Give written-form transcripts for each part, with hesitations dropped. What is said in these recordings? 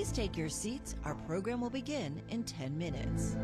Please take your seats. Our program will begin in 10 minutes.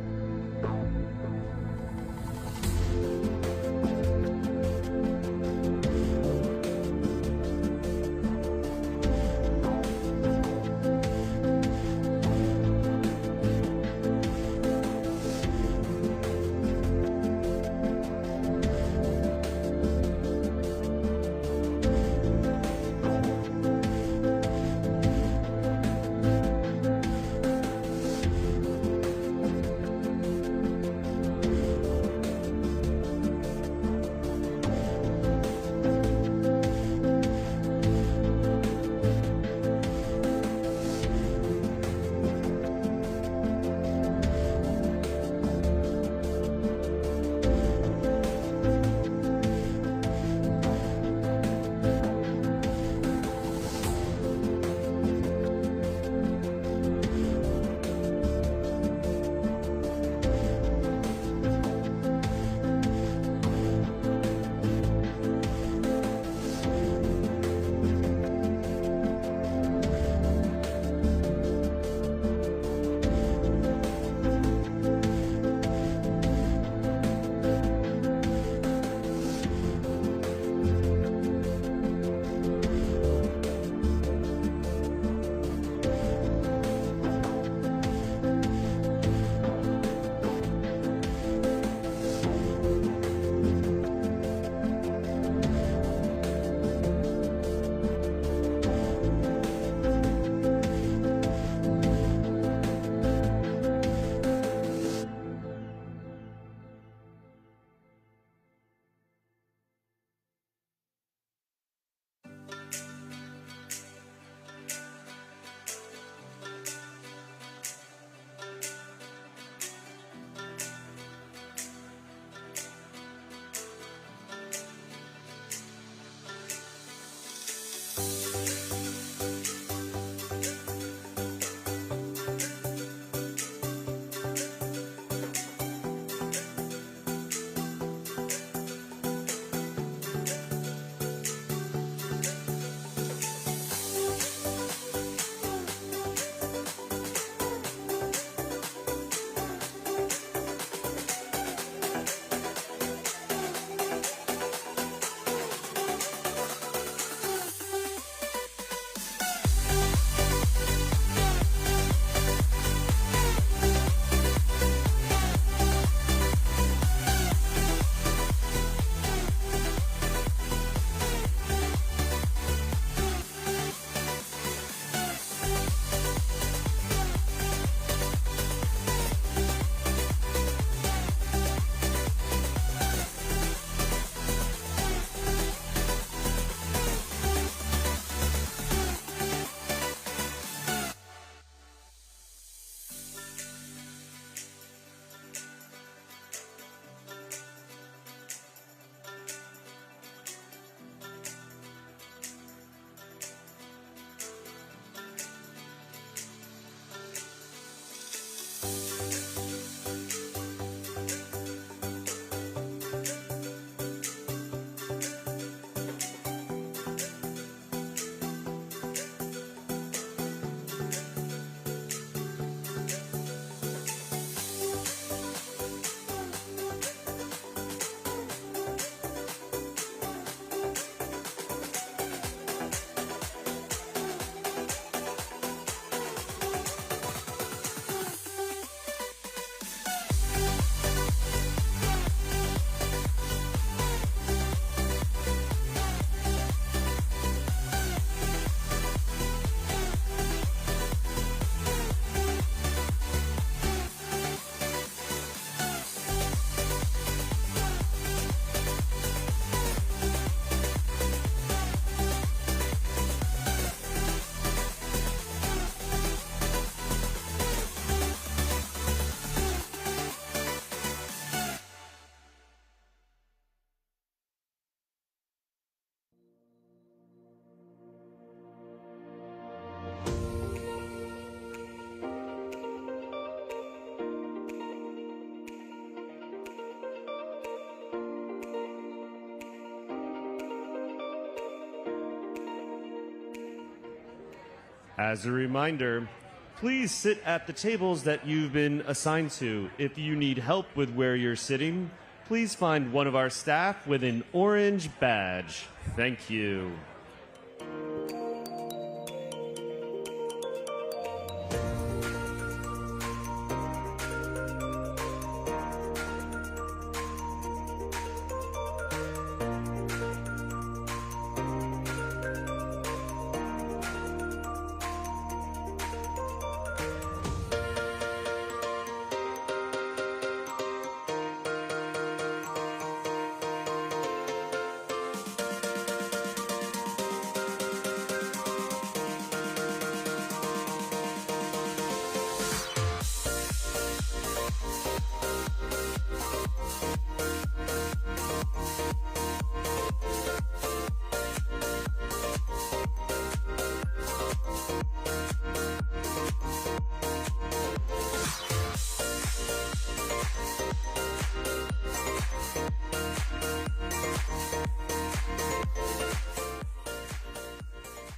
As a reminder, Please sit at the tables that you've been assigned to. If you need help with where you're sitting, please find one of our staff with an orange badge. Thank you.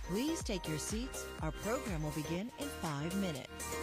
Please take your seats. Our program will begin in 5 minutes.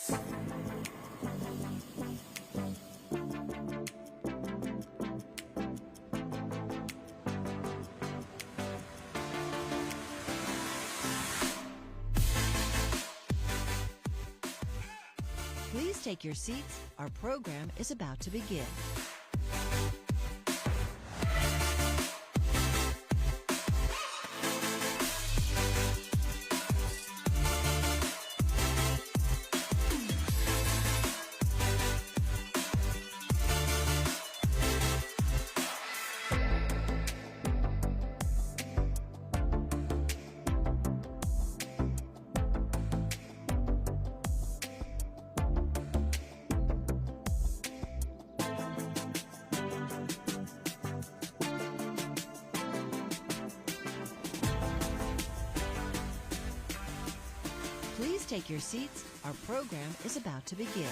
Please take your seats. Our program is about to begin. Please take your seats. Our program is about to begin.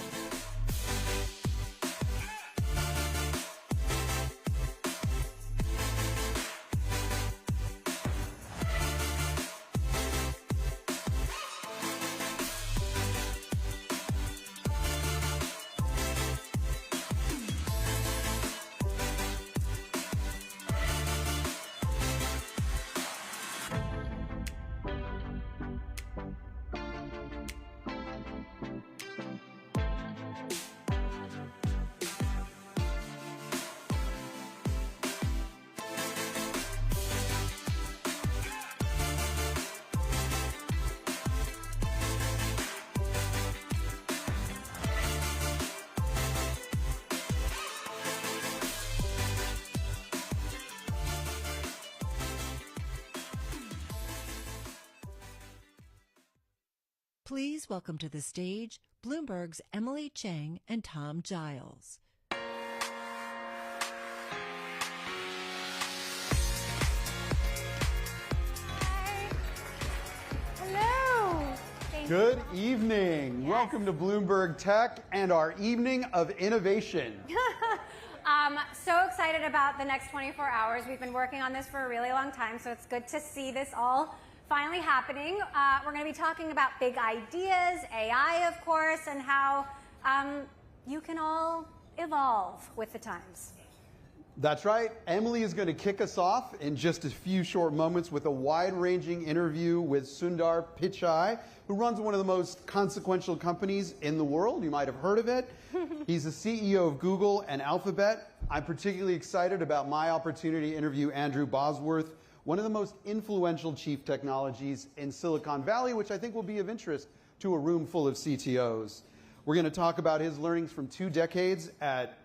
Please welcome to the stage Bloomberg's Emily Chang and Tom Giles. Hello. Good evening. Yes. Welcome to Bloomberg Tech and our evening of innovation. So excited about the next 24 hours. We've been working on this for a really long time, so it's good to see this all finally happening. We're going to be talking about big ideas, AI, of course, and how you can all evolve with the times. That's right. Emily is going to kick us off in just a few short moments with a wide-ranging interview with Sundar Pichai, who runs one of the most consequential companies in the world. You might have heard of it. He's the CEO of Google and Alphabet. I'm particularly excited about my opportunity to interview Andrew Bosworth, one of the most influential chief technologies in Silicon Valley, which I think will be of interest to a room full of CTOs. We're going to talk about his learnings from 2 decades at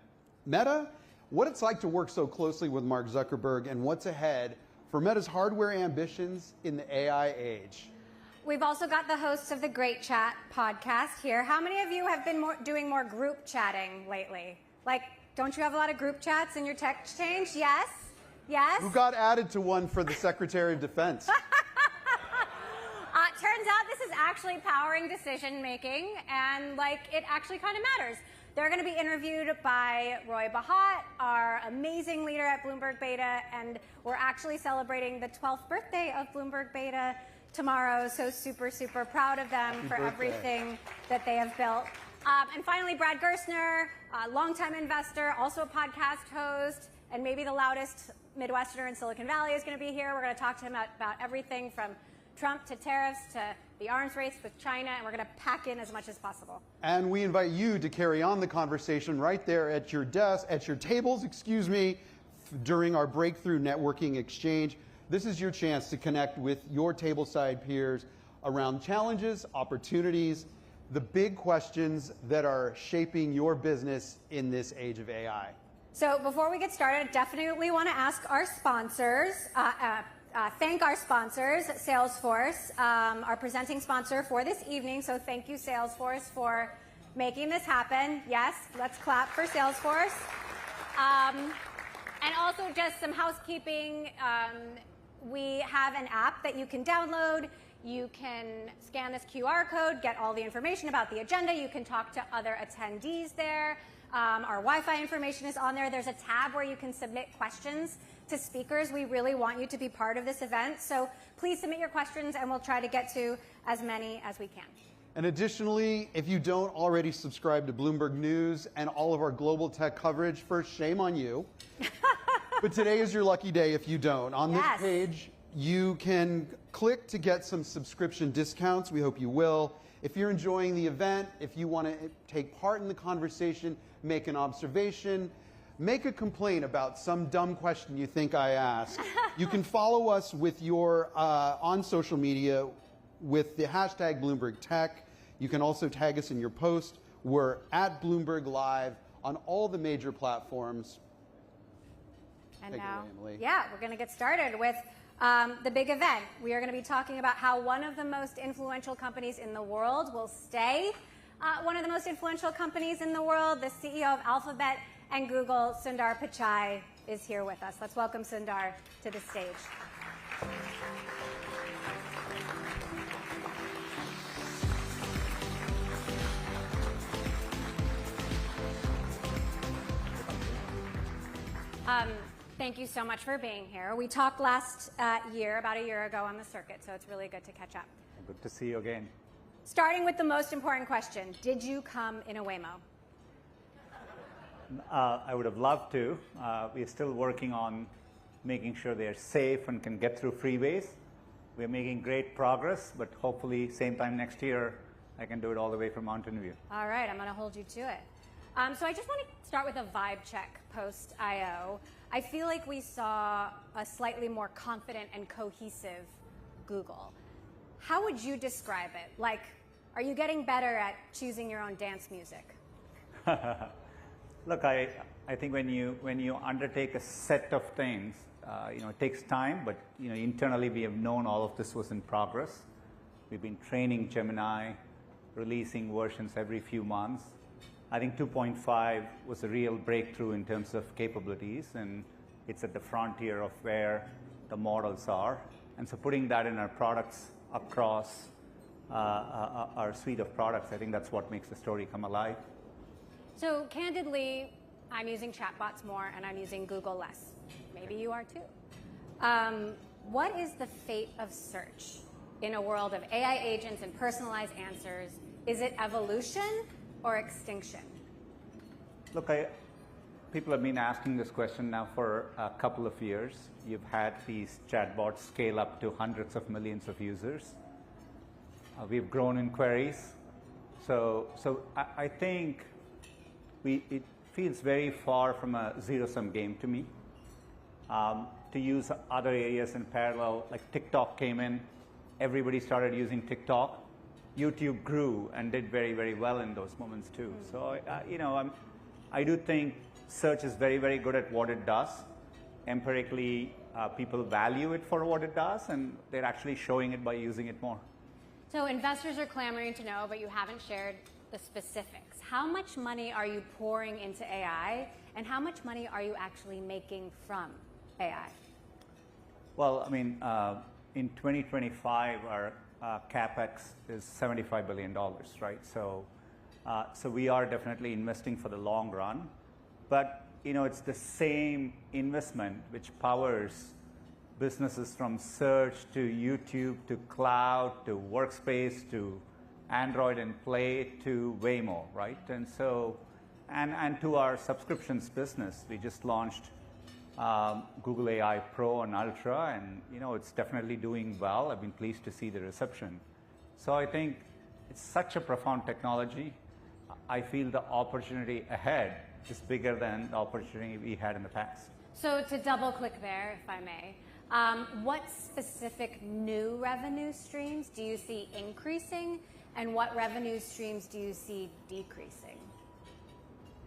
Meta, what it's like to work so closely with Mark Zuckerberg, and what's ahead for Meta's hardware ambitions in the AI age. We've also got the hosts of the Great Chat podcast here. How many of you have been doing more group chatting lately? Like, don't you have a lot of group chats in your tech exchange? Yes? Yes? Who got added to one for the Secretary of Defense? Turns out this is actually powering decision making, and it actually kind of matters. They're going to be interviewed by Roy Bahat, our amazing leader at Bloomberg Beta, and we're actually celebrating the 12th birthday of Bloomberg Beta tomorrow, so super, super proud of them Happy for birthday. everything that they have built. And finally, Brad Gerstner, a longtime investor, also a podcast host, and maybe the loudest Midwesterner in Silicon Valley is going to be here. We're going to talk to him about everything from Trump to tariffs to the arms race with China, and we're going to pack in as much as possible. And we invite you to carry on the conversation right there at your desk, at your tables, during our breakthrough networking exchange. This is your chance to connect with your tableside peers around challenges, opportunities, the big questions that are shaping your business in this age of AI. So before we get started, definitely want to ask our sponsors, thank our sponsors, Salesforce, our presenting sponsor for this evening. So thank you, Salesforce, for making this happen. Yes, let's clap for Salesforce. And also just some housekeeping. We have an app that you can download. You can scan this QR code, get all the information about the agenda. You can talk to other attendees there. Our Wi-Fi information is on there. There's a tab where you can submit questions to speakers. We really want you to be part of this event. So please submit your questions, and we'll try to get to as many as we can. And additionally, if you don't already subscribe to Bloomberg News and all of our global tech coverage, first, shame on you. But today is your lucky day if you don't. On this page, you can click to get some subscription discounts. We hope you will. If you're enjoying the event, if you want to take part in the conversation, make an observation, make a complaint about some dumb question you think I asked, you can follow us with your on social media with the hashtag Bloomberg Tech. You can also tag us in your post. We're at Bloomberg Live on all the major platforms. And now, we're going to get started with the big event. We are going to be talking about how one of the most influential companies in the world will stay one of the most influential companies in the world. The CEO of Alphabet and Google, Sundar Pichai, is here with us. Let's welcome Sundar to the stage. Thank you so much for being here. We talked last year, about a year ago on the circuit, so it's really good to catch up. Good to see you again. Starting with the most important question, did you come in a Waymo? I would have loved to. We're still working on making sure they're safe and can get through freeways. We're making great progress, but hopefully same time next year, I can do it all the way from Mountain View. All right, I'm going to hold you to it. So I just want to start with a vibe check post-IO. I feel like we saw a slightly more confident and cohesive Google. How would you describe it? Like, are you getting better at choosing your own dance music? Look, I think when you undertake a set of things, it takes time, but internally we have known all of this was in progress. We've been training Gemini, releasing versions every few months. I think 2.5 was a real breakthrough in terms of capabilities, and it's at the frontier of where the models are. And so putting that in our products across our suite of products, I think that's what makes the story come alive. So candidly, I'm using chatbots more and I'm using Google less. Maybe you are too. What is the fate of search in a world of AI agents and personalized answers? Is it evolution or extinction? Look, people have been asking this question now for a couple of years. You've had these chatbots scale up to hundreds of millions of users. We've grown in queries. So I think it feels very far from a zero-sum game to me. To use other areas in parallel, like TikTok came in, everybody started using TikTok. YouTube grew and did very, very well in those moments too. So, I do think search is very, very good at what it does. Empirically, people value it for what it does, and they're actually showing it by using it more. So investors are clamoring to know, but you haven't shared the specifics. How much money are you pouring into AI, and how much money are you actually making from AI? Well, I mean, in 2025, our CapEx is $75 billion, right? So we are definitely investing for the long run. But, it's the same investment which powers businesses from search to YouTube to cloud to workspace to Android and Play to Waymo, right? And so, and to our subscriptions business, we just launched Google AI Pro and Ultra, and it's definitely doing well. I've been pleased to see the reception. So I think it's such a profound technology. I feel the opportunity ahead is bigger than the opportunity we had in the past. So to double click there, if I may, what specific new revenue streams do you see increasing, and what revenue streams do you see decreasing?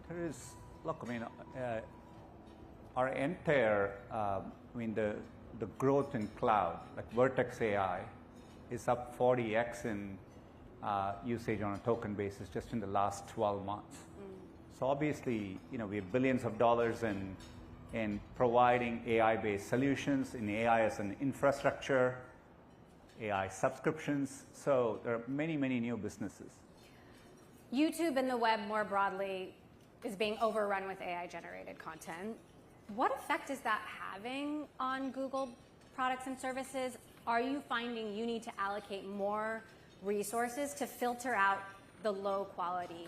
There is, look, I mean, our entire, the growth in cloud, like Vertex AI, is up 40x in usage on a token basis just in the last 12 months. So obviously, we have billions of dollars in providing AI-based solutions, in AI as an infrastructure, AI subscriptions. So there are many, many new businesses. YouTube and the web more broadly is being overrun with AI-generated content. What effect is that having on Google products and services? Are you finding you need to allocate more resources to filter out the low quality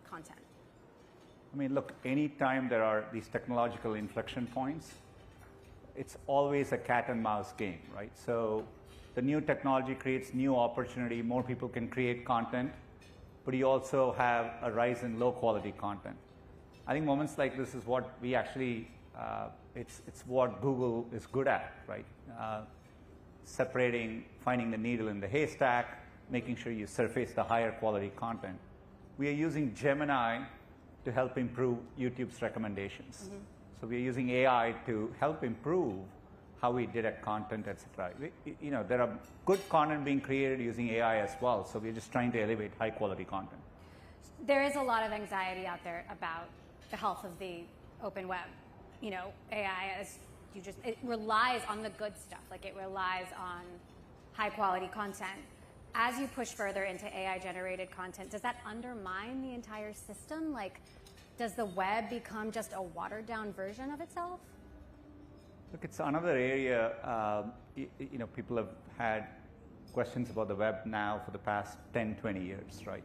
content? I mean, look, anytime there are these technological inflection points, it's always a cat and mouse game, right? So the new technology creates new opportunity, more people can create content, but you also have a rise in low quality content. I think moments like this is what we actually, it's what Google is good at, right? Separating, finding the needle in the haystack, making sure you surface the higher quality content. We are using Gemini to help improve YouTube's recommendations. So we are using AI to help improve how we direct content, etc. There are good content being created using AI as well. So we're just trying to elevate high quality content. There is a lot of anxiety out there about the health of the open web. AI, it relies on the good stuff. Like, it relies on high quality content. As you push further into AI generated content, does that undermine the entire system? Like, does the web become just a watered down version of itself? Look, it's another area, people have had questions about the web now for the past 10, 20 years, right?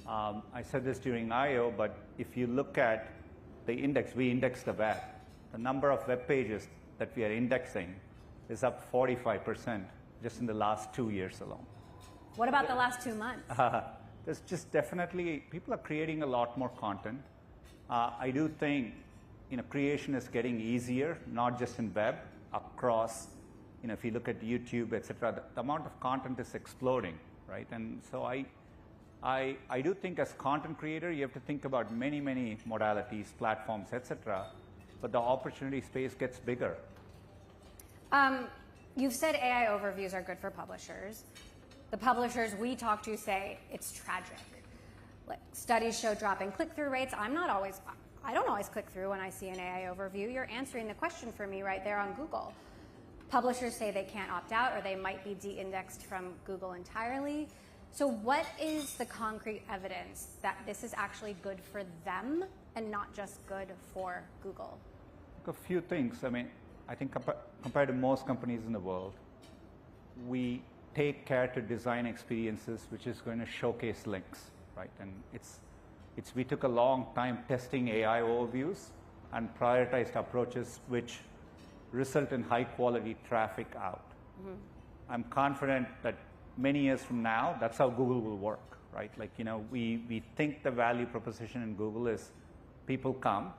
I said this during I/O, but if you look at the index, we index the web. The number of web pages that we are indexing is up 45% just in the last 2 years alone. What about the last 2 months? There's just definitely, people are creating a lot more content. I do think creation is getting easier, not just in web, across, if you look at YouTube, etc., the amount of content is exploding, right? And so I do think as content creator, you have to think about many, many modalities, platforms, etc., but the opportunity space gets bigger. You've said AI overviews are good for publishers. The publishers we talk to say it's tragic. Like, studies show dropping click-through rates. I don't always click through when I see an AI overview. You're answering the question for me right there on Google. Publishers say they can't opt out, or they might be de-indexed from Google entirely. So what is the concrete evidence that this is actually good for them and not just good for Google? A few things. I mean, I think compared to most companies in the world, we take care to design experiences which is going to showcase links, right? And we took a long time testing AI overviews and prioritized approaches which result in high quality traffic out. I'm confident that many years from now, that's how Google will work, right? Like, we think the value proposition in Google is people come.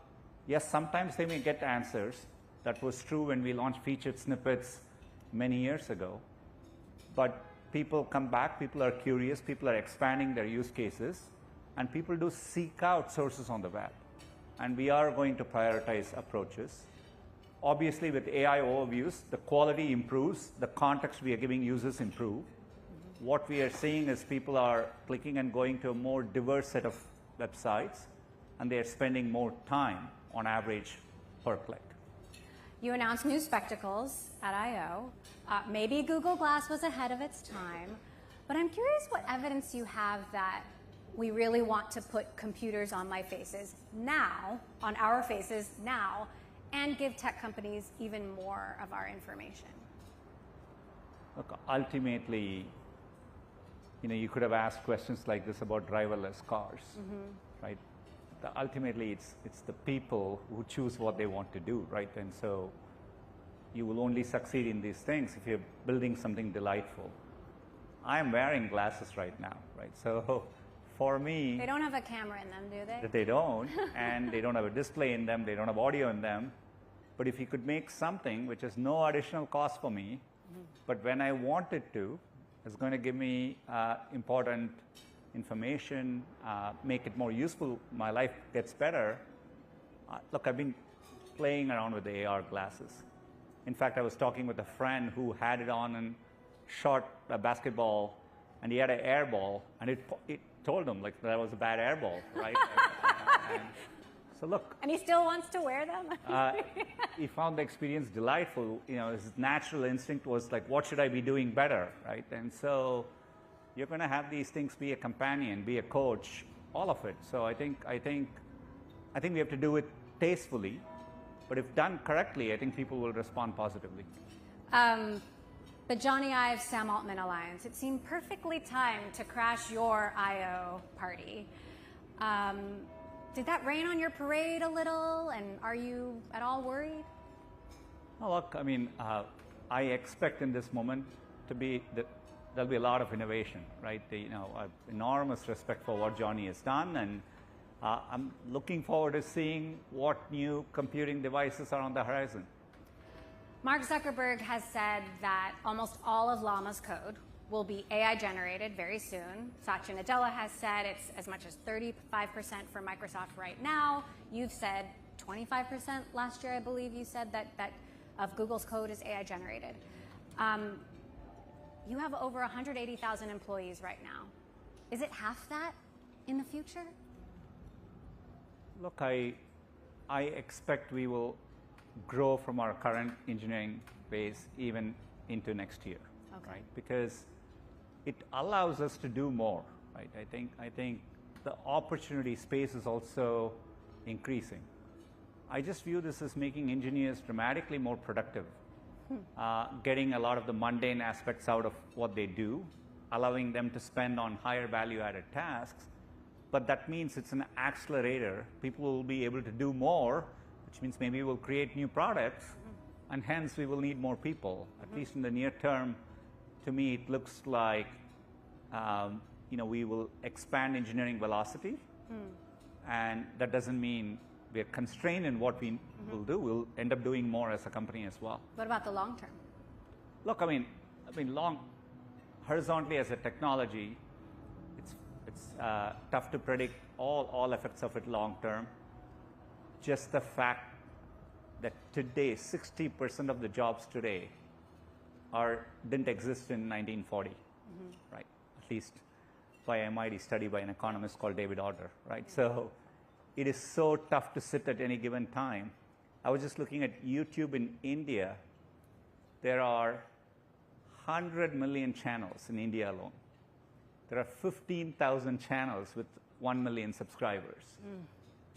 Yes, sometimes they may get answers. That was true when we launched featured snippets many years ago. But people come back, people are curious, people are expanding their use cases, and people do seek out sources on the web. And we are going to prioritize approaches. Obviously, with AI overviews, the quality improves, the context we are giving users improve. What we are seeing is people are clicking and going to a more diverse set of websites, and they are spending more time on average per click. You announced new spectacles at I/O. Maybe Google Glass was ahead of its time, but I'm curious what evidence you have that we really want to put computers on my faces now, on our faces now, and give tech companies even more of our information. Look, ultimately, you could have asked questions like this about driverless cars, right? Ultimately, it's the people who choose what they want to do, right? And so you will only succeed in these things if you're building something delightful. I'm wearing glasses right now, right? So for me... They don't have a camera in them, do they? They don't, and they don't have a display in them, they don't have audio in them. But if you could make something which is no additional cost for me, but when I want it to, it's going to give me important information, make it more useful, my life gets better. Look, I've been playing around with the AR glasses. In fact, I was talking with a friend who had it on and shot a basketball, and he had an air ball, and it told him like that was a bad air ball, right? So look. And he still wants to wear them? He found the experience delightful. His natural instinct was like, what should I be doing better, right? And so you're going to have these things be a companion, be a coach, all of it. So I think we have to do it tastefully, but if done correctly, I think people will respond positively. The Johnny Ive Sam Altman alliance. It seemed perfectly timed to crash your I/O party. Did that rain on your parade a little? And are you at all worried? Oh, look, I mean, I expect in this moment to be that there'll be a lot of innovation, right? I have enormous respect for what Johnny has done, and I'm looking forward to seeing what new computing devices are on the horizon. Mark Zuckerberg has said that almost all of Llama's code will be AI generated very soon. Satya Nadella has said it's as much as 35% for Microsoft right now. You've said 25% last year, I believe you said that of Google's code is AI generated. You have over 180,000 employees right now. Is it half that in the future? Look, I expect we will grow from our current engineering base even into next year, okay. right? Because it allows us to do more, right? I think the opportunity space is also increasing. I just view this as making engineers dramatically more productive, getting a lot of the mundane aspects out of what they do, allowing them to spend on higher value-added tasks. But that means it's an accelerator. People will be able to do more, which means maybe we'll create new products, and hence we will need more people. At least in the near term, to me, it looks like we will expand engineering velocity, and that doesn't mean we're constrained in what we will do. We'll end up doing more as a company as well. What about the long term? Look, I mean, horizontally as a technology, it's tough to predict all effects of it long term. Just the fact that today, 60% of the jobs today didn't exist in 1940, right? At least by MIT study by an economist called David Autor, right? So it is so tough to sit at any given time. I was just looking at YouTube in India. There are 100 million channels in India alone. There are 15,000 channels with 1 million subscribers.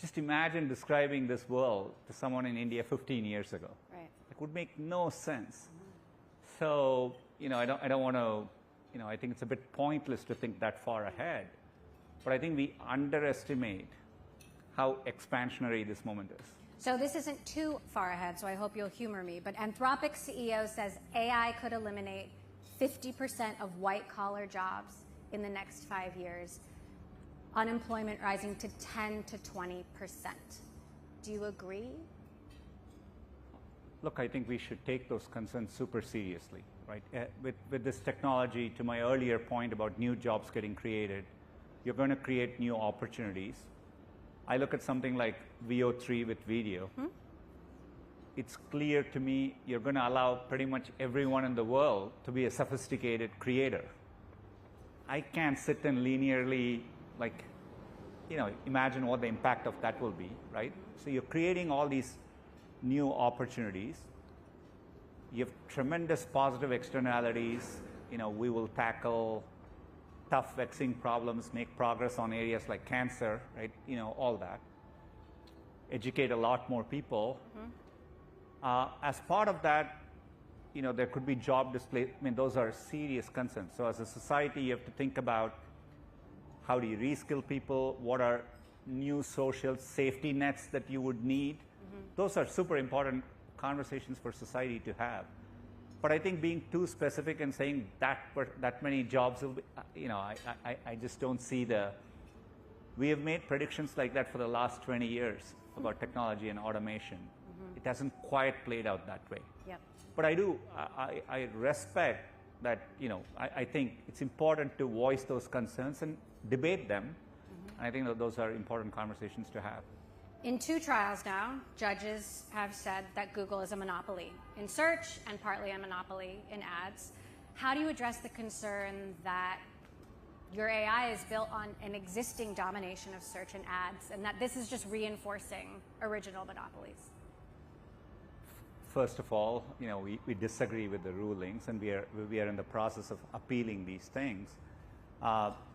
Just imagine describing this world to someone in India 15 years ago. Right. It would make no sense. So, I don't want to, I think it's a bit pointless to think that far ahead. But I think we underestimate how expansionary this moment is. So this isn't too far ahead, so I hope you'll humor me. But Anthropic CEO says AI could eliminate 50% of white-collar jobs in the next 5 years. Unemployment rising to 10 to 20%. Do you agree? Look, I think we should take those concerns super seriously, right? With this technology, to my earlier point about new jobs getting created, you're going to create new opportunities. I look at something like VO3 with video. It's clear to me you're going to allow pretty much everyone in the world to be a sophisticated creator. I can't sit and linearly, imagine what the impact of that will be, right? So you're creating all these new opportunities. You have tremendous positive externalities. We will tackle tough, vexing problems, make progress on areas like cancer, right? All that. Educate a lot more people. As part of that, there could be job displacement. I mean, those are serious concerns. So as a society, you have to think about how do you reskill people? What are new social safety nets that you would need? Those are super important conversations for society to have. But I think being too specific and saying that many jobs will be, I just don't see we have made predictions like that for the last 20 years about technology and automation. It hasn't quite played out that way. Yep. But I respect that, I think it's important to voice those concerns and debate them. And I think that those are important conversations to have. In 2 trials now, judges have said that Google is a monopoly in search and partly a monopoly in ads. How do you address the concern that your AI is built on an existing domination of search and ads, and that this is just reinforcing original monopolies? First of all, we disagree with the rulings, and we are in the process of appealing these things.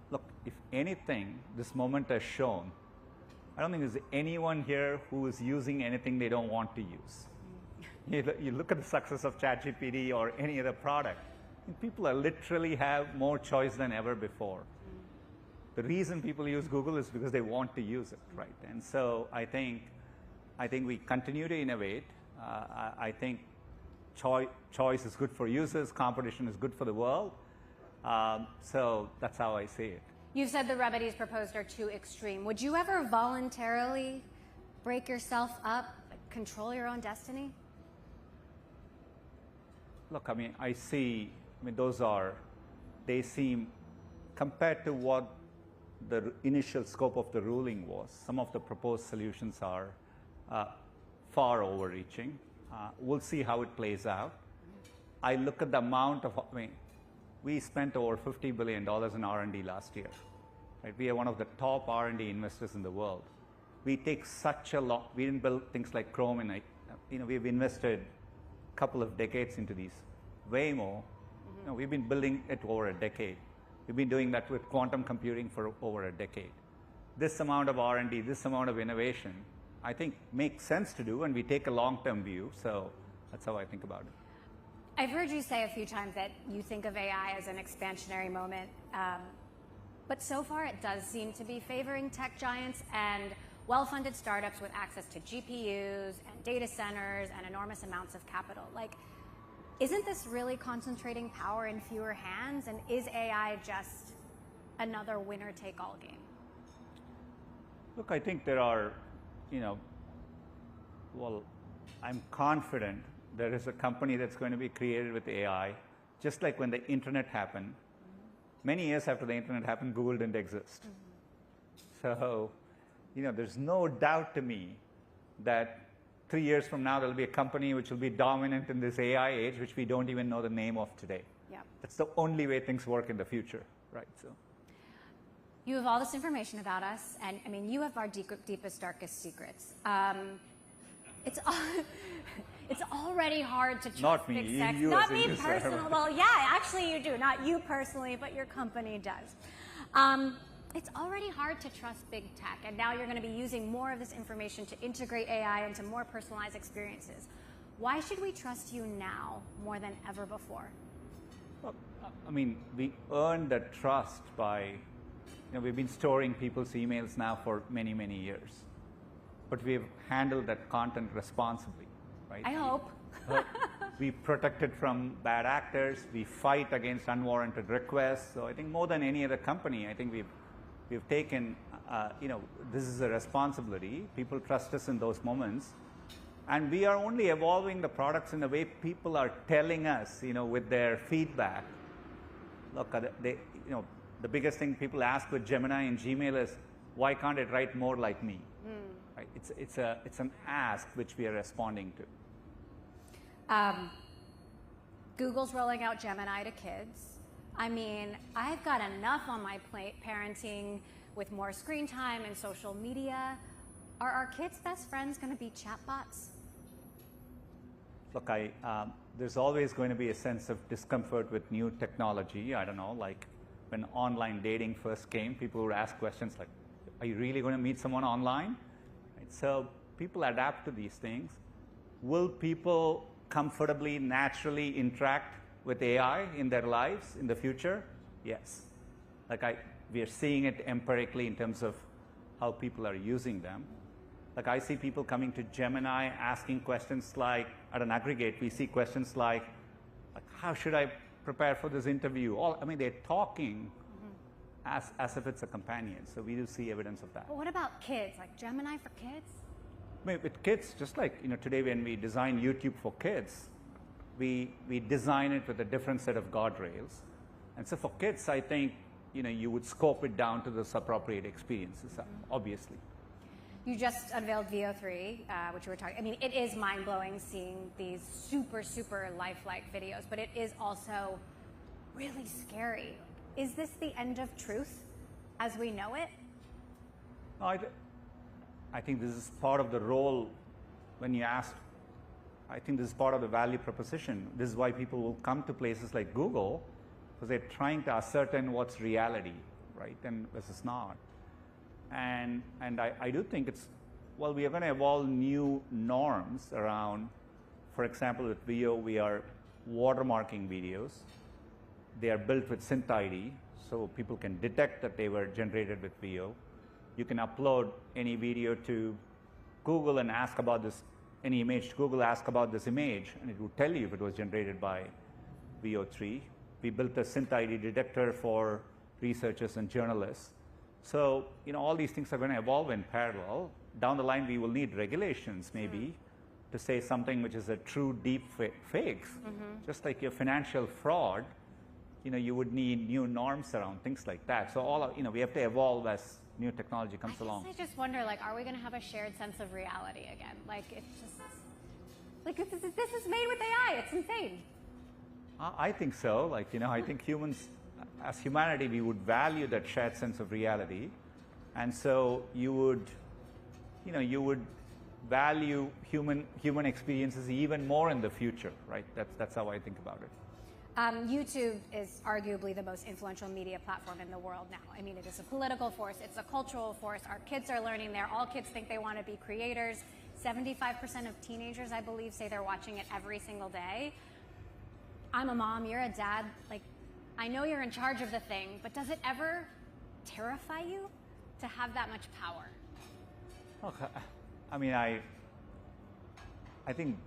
Look, if anything, this moment has shown, I don't think there's anyone here who is using anything they don't want to use. You look at the success of ChatGPT or any other product. People are literally have more choice than ever before. The reason people use Google is because they want to use it, right? And so I think we continue to innovate. I think choice is good for users, competition is good for the world. So that's how I see it. You've said the remedies proposed are too extreme. Would you ever voluntarily break yourself up, control your own destiny? Look, they seem, compared to what the initial scope of the ruling was, some of the proposed solutions are far overreaching. We'll see how it plays out. I look at the amount of, we spent over $50 billion in R&D last year. Right? We are one of the top R&D investors in the world. We take such a long, we didn't build things like Chrome, and we've invested a couple of decades into these. Waymo, we've been building it over a decade. We've been doing that with quantum computing for over a decade. This amount of R&D, this amount of innovation, I think makes sense to do, and we take a long-term view. So that's how I think about it. I've heard you say a few times that you think of AI as an expansionary moment, but so far it does seem to be favoring tech giants and well-funded startups with access to GPUs and data centers and enormous amounts of capital. Isn't this really concentrating power in fewer hands, and is AI just another winner-take-all game? Look, I think there are, I'm confident there is a company that's going to be created with AI, just like when the internet happened. Many years after the internet happened, Google didn't exist. So, there's no doubt to me that 3 years from now, there'll be a company which will be dominant in this AI age, which we don't even know the name of today. Yeah. That's the only way things work in the future, right? So, you have all this information about us, and you have our deepest, darkest secrets. It's already hard to trust not me, big tech. you Not as a me user. personally. Well, yeah, actually you do. Not you personally, but your company does. It's already hard to trust big tech, and now you're going to be using more of this information to integrate AI into more personalized experiences. Why should we trust you now more than ever before? Well, we earned that trust by, we've been storing people's emails now for many, many years. But we've handled that content responsibly, right? I hope. We protect it from bad actors. We fight against unwarranted requests. So I think more than any other company, I think we've taken, this is a responsibility. People trust us in those moments. And we are only evolving the products in the way people are telling us, with their feedback. Look, the biggest thing people ask with Gemini and Gmail is, why can't it write more like me? Right? It's an ask which we are responding to. Google's rolling out Gemini to kids. I've got enough on my plate parenting with more screen time and social media. Are our kids' best friends going to be chatbots? Look, there's always going to be a sense of discomfort with new technology. I don't know, like when online dating first came, people would ask questions like, are you really going to meet someone online? Right? So people adapt to these things. Will people comfortably, naturally interact with AI in their lives in the future? Yes. We are seeing it empirically in terms of how people are using them. I see people coming to Gemini asking questions like, at an aggregate, we see questions like how should I prepare for this interview? They're talking as if it's a companion. So we do see evidence of that. But what about kids? Like Gemini for kids? With kids, just like today when we design YouTube for kids, we design it with a different set of guardrails. And so for kids, I think you would scope it down to those appropriate experiences, obviously. You just unveiled VO3, which you were talking. It is mind-blowing seeing these super, super lifelike videos, but it is also really scary. Is this the end of truth as we know it? I think this is part of the role when you asked. I think this is part of the value proposition. This is why people will come to places like Google, because they're trying to ascertain what's reality, right, and versus not. And I do think we are going to evolve new norms around, for example, with VO, we are watermarking videos. They are built with synth ID, so people can detect that they were generated with VO. You can upload any video to Google and ask about this, any image to Google, ask about this image, and it would tell you if it was generated by VO3. We built a synth ID detector for researchers and journalists. So, all these things are going to evolve in parallel. Down the line, we will need regulations, maybe, to say something which is a true deep fakes. Just like your financial fraud, you would need new norms around things like that. So we have to evolve as new technology comes along. I just wonder, are we going to have a shared sense of reality again? This is made with AI. It's insane. I think so. I think humans, as humanity, we would value that shared sense of reality, and so you would value human experiences even more in the future, right? That's how I think about it. YouTube is arguably the most influential media platform in the world now. I mean, it is a political force. It's a cultural force. Our kids are learning there. All kids think they want to be creators. 75% of teenagers, I believe, say they're watching it every single day. I'm a mom. You're a dad. I know you're in charge of the thing, but does it ever terrify you to have that much power? Okay. I mean, I think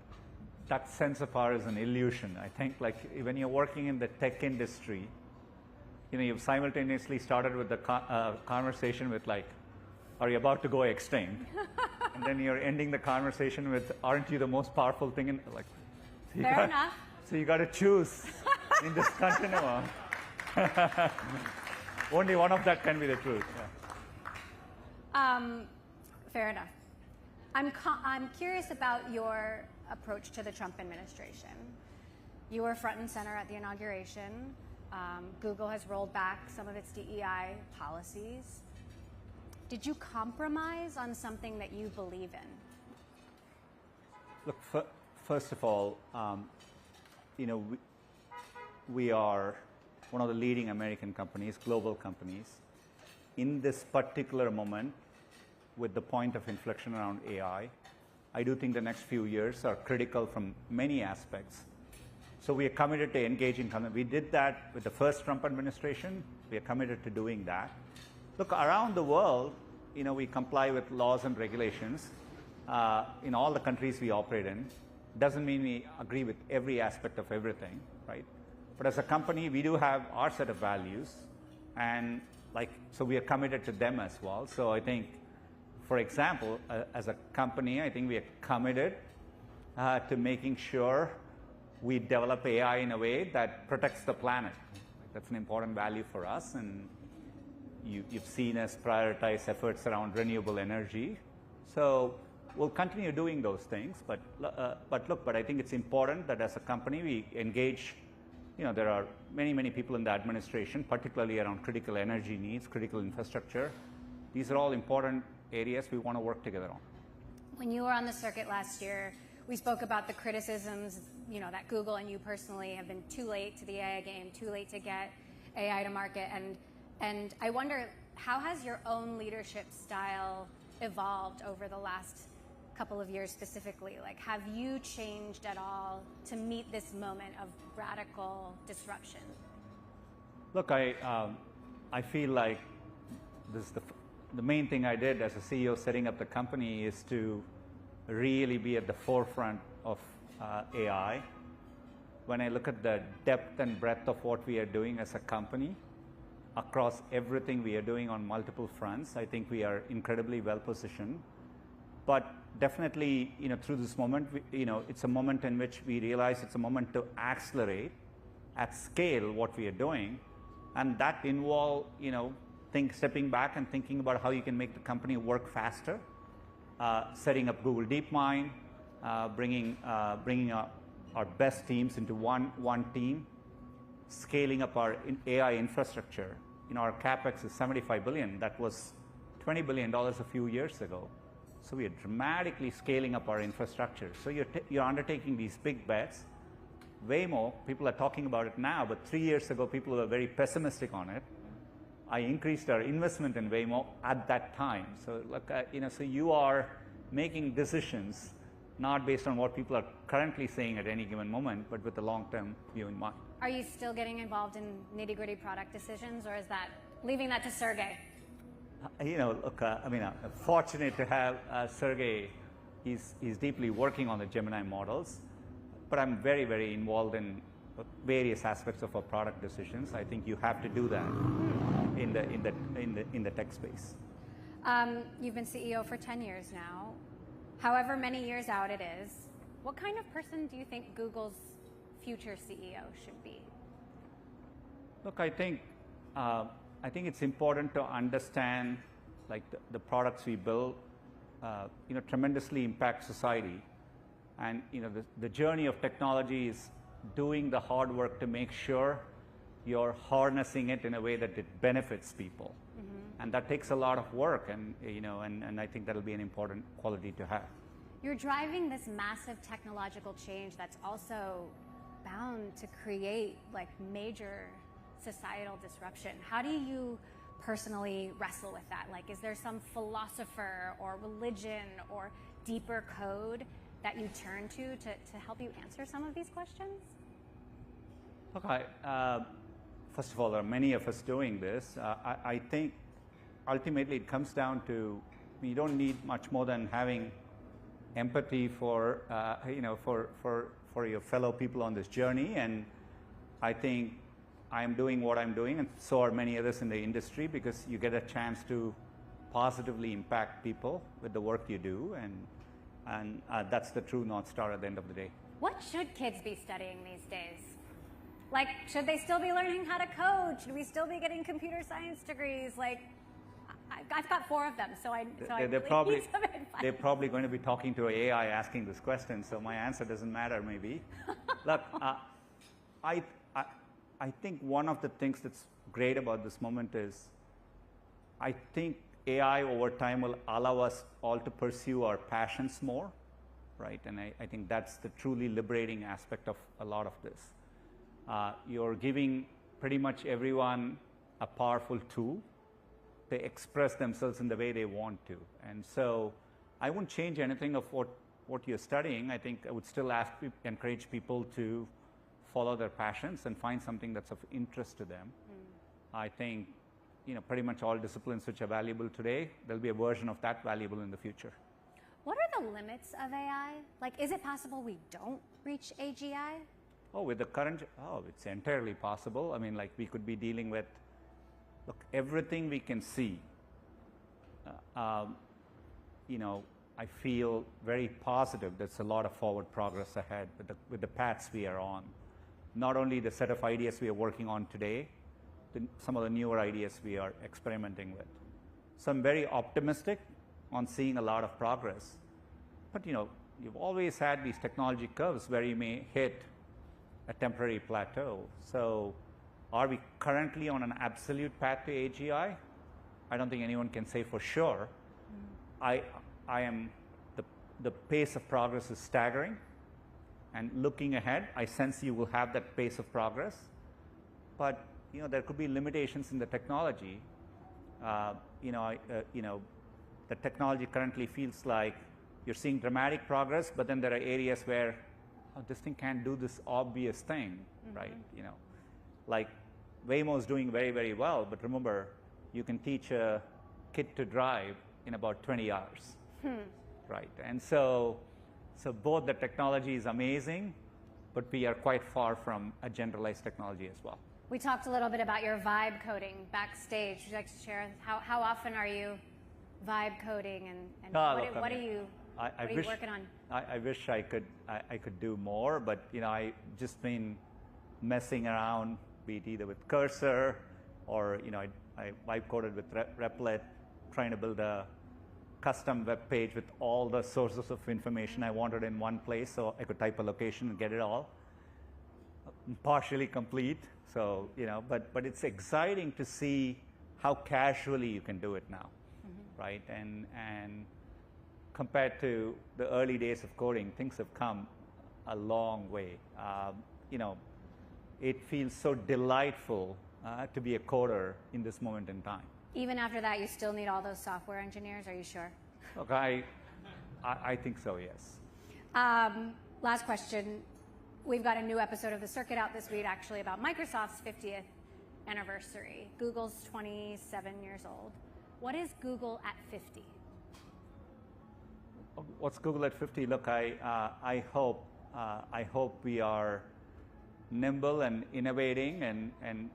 that sense of power is an illusion. I think when you're working in the tech industry, you've simultaneously started with the conversation with are you about to go extinct? And then you're ending the conversation with, aren't you the most powerful thing in Fair enough. So you got to choose in this continuum. Only one of that can be the truth. Yeah. Fair enough. I'm curious about your approach to the Trump administration. You were front and center at the inauguration. Google has rolled back some of its DEI policies. Did you compromise on something that you believe in? Look, first of all, we are one of the leading American companies, global companies. In this particular moment, with the point of inflection around AI, I do think the next few years are critical from many aspects. So we are committed to engaging. We did that with the first Trump administration. We are committed to doing that. Look, around the world, we comply with laws and regulations in all the countries we operate in. Doesn't mean we agree with every aspect of everything, right? But as a company, we do have our set of values, and so we are committed to them as well. So I think, for example, as a company, I think we are committed to making sure we develop AI in a way that protects the planet. That's an important value for us, and you've seen us prioritize efforts around renewable energy. So we'll continue doing those things, but I think it's important that as a company we engage. There are many people in the administration, particularly around critical energy needs, critical infrastructure. These are all important areas we want to work together on. When you were on the circuit last year, we spoke about the criticisms, that Google and you personally have been too late to the AI game, too late to get AI to market, and I wonder, how has your own leadership style evolved over the last couple of years specifically? Have you changed at all to meet this moment of radical disruption? Look, I feel like this is the main thing I did as a CEO setting up the company is to really be at the forefront of AI. When I look at the depth and breadth of what we are doing as a company, across everything we are doing on multiple fronts, I think we are incredibly well positioned. But definitely, through this moment, it's a moment in which we realize it's a moment to accelerate at scale what we are doing, and that involves, stepping back and thinking about how you can make the company work faster, setting up Google DeepMind, bringing our best teams into one team, scaling up our AI infrastructure. Our capex is $75 billion. That was $20 billion a few years ago. So we are dramatically scaling up our infrastructure. So you're undertaking these big bets. Waymo, people are talking about it now, but 3 years ago, people were very pessimistic on it. I increased our investment in Waymo at that time. So look, so you are making decisions not based on what people are currently saying at any given moment, but with the long-term view in mind. Are you still getting involved in nitty-gritty product decisions, or is that leaving that to Sergey? Look, I'm fortunate to have Sergey. He's deeply working on the Gemini models, but I'm very, very involved in various aspects of our product decisions. I think you have to do that in the tech space. You've been CEO for 10 years now. However many years out it is, what kind of person do you think Google's future CEO should be? Look, I think it's important to understand, like, the products we build, tremendously impact society, and the journey of technology is doing the hard work to make sure you're harnessing it in a way that it benefits people, and that takes a lot of work, and I think that'll be an important quality to have. You're driving this massive technological change that's also bound to create like major societal disruption. How do you personally wrestle with that? Like, is there some philosopher or religion or deeper code that you turn to help you answer some of these questions? Okay. First of all, there are many of us doing this. I think ultimately it comes down to, you don't need much more than having empathy for your fellow people on this journey, and I think I'm doing what I'm doing, and so are many others in the industry, because you get a chance to positively impact people with the work you do, and that's the true North Star at the end of the day. What should kids be studying these days? Like, should they still be learning how to code? Should we still be getting computer science degrees? Like, I've got 4 of them, so they're probably going to be talking to AI asking this question, so my answer doesn't matter, maybe. Look, I think one of the things that's great about this moment is, I think AI over time will allow us all to pursue our passions more, right? And I think that's the truly liberating aspect of a lot of this. You're giving pretty much everyone a powerful tool to express themselves in the way they want to. And so I wouldn't change anything of what you're studying. I think I would still encourage people to follow their passions and find something that's of interest to them. I think pretty much all disciplines which are valuable today, there'll be a version of that valuable in the future. What are the limits of AI? Like, is it possible we don't reach AGI? It's entirely possible. I mean, like, we could be dealing with, look, everything we can see. I feel very positive there's a lot of forward progress ahead with the paths we are on. Not only the set of ideas we are working on today, some of the newer ideas we are experimenting with. So I'm very optimistic on seeing a lot of progress. But you've always had these technology curves where you may hit a temporary plateau. So are we currently on an absolute path to AGI? I don't think anyone can say for sure. The pace of progress is staggering. And looking ahead, I sense you will have that pace of progress. But there could be limitations in the technology. The technology currently feels like you're seeing dramatic progress, but then there are areas where this thing can't do this obvious thing, right? Like Waymo is doing very, very well, but remember, you can teach a kid to drive in about 20 hours, right? And so both the technology is amazing, but we are quite far from a generalized technology as well. We talked a little bit about your vibe coding backstage. Would you like to share how often are you vibe coding, and what are you working on? I wish I could do more, but I've just been messing around, be it either with Cursor or I vibe coded with Replit, trying to build a custom web page with all the sources of information I wanted in one place, so I could type a location and get it all. Partially complete, so but it's exciting to see how casually you can do it now, right? And compared to the early days of coding, things have come a long way. It feels so delightful to be a coder in this moment in time. Even after that, you still need all those software engineers, are you sure? Okay, I think so, yes. Last question. We've got a new episode of The Circuit out this week, actually, about Microsoft's 50th anniversary. Google's 27 years old. What is Google at 50? What's Google at 50? Look, I hope we are nimble and innovating, and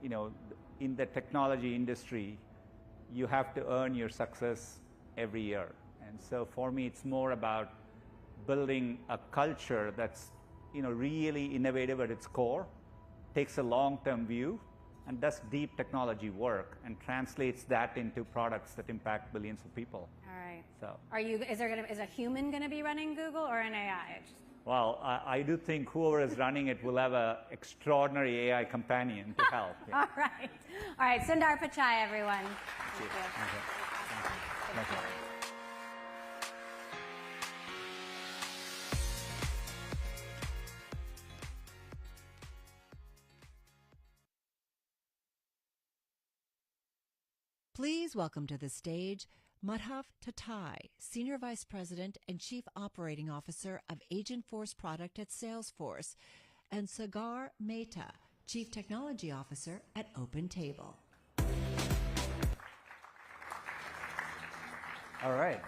in the technology industry, you have to earn your success every year. And so for me, it's more about building a culture that's really innovative at its core, takes a long-term view, and does deep technology work and translates that into products that impact billions of people. All right. So, is a human going to be running Google or an AI? Well, I do think whoever is running it will have an extraordinary AI companion to help. Yeah. All right. All right. Sundar Pichai, everyone. Thank you. Thank you. Please welcome to the stage Madhav Thattai, Senior Vice President and Chief Operating Officer of Agentforce Product at Salesforce, and Sundar Mehta, Chief Technology Officer at OpenTable. All right.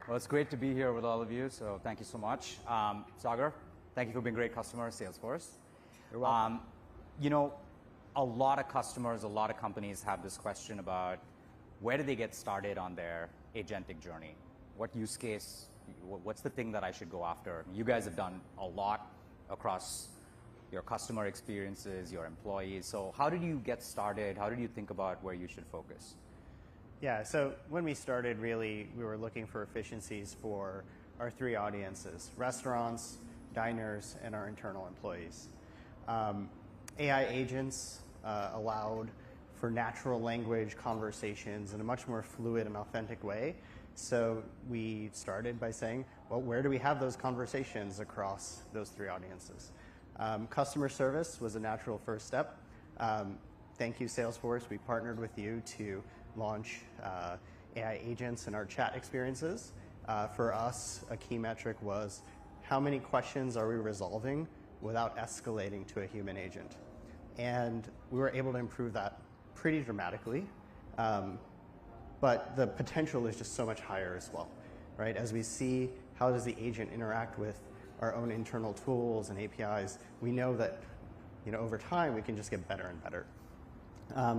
Well, it's great to be here with all of you, so thank you so much. Sagar, thank you for being a great customer at Salesforce. You're welcome. A lot of customers, a lot of companies have this question about where do they get started on their agentic journey? What use case, what's the thing that I should go after? You guys have done a lot across your customer experiences, your employees. So how did you get started? How did you think about where you should focus? Yeah, so when we started, really, we were looking for efficiencies for our three audiences: restaurants, diners, and our internal employees. AI agents allowed for natural language conversations in a much more fluid and authentic way. So we started by saying, well, where do we have those conversations across those three audiences? Customer service was a natural first step. Thank you, Salesforce. We partnered with you to launch AI agents in our chat experiences. For us, a key metric was how many questions are we resolving without escalating to a human agent? And we were able to improve that pretty dramatically, but the potential is just so much higher as well, right? As we see how does the agent interact with our own internal tools and APIs, we know that over time we can just get better and better.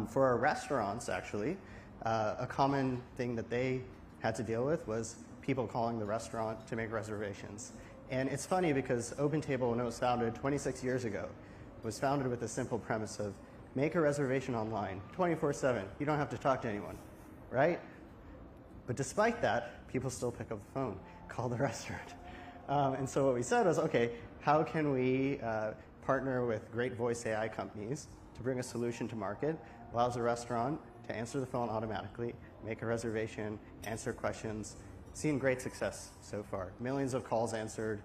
For our restaurants, actually, a common thing that they had to deal with was people calling the restaurant to make reservations. And it's funny because OpenTable, when it was founded 26 years ago, was founded with the simple premise of make a reservation online 24/7. You don't have to talk to anyone, right? But despite that, people still pick up the phone, call the restaurant. And so what we said was, okay, how can we partner with great voice AI companies to bring a solution to market, allows a restaurant to answer the phone automatically, make a reservation, answer questions. Seen great success so far. Millions of calls answered,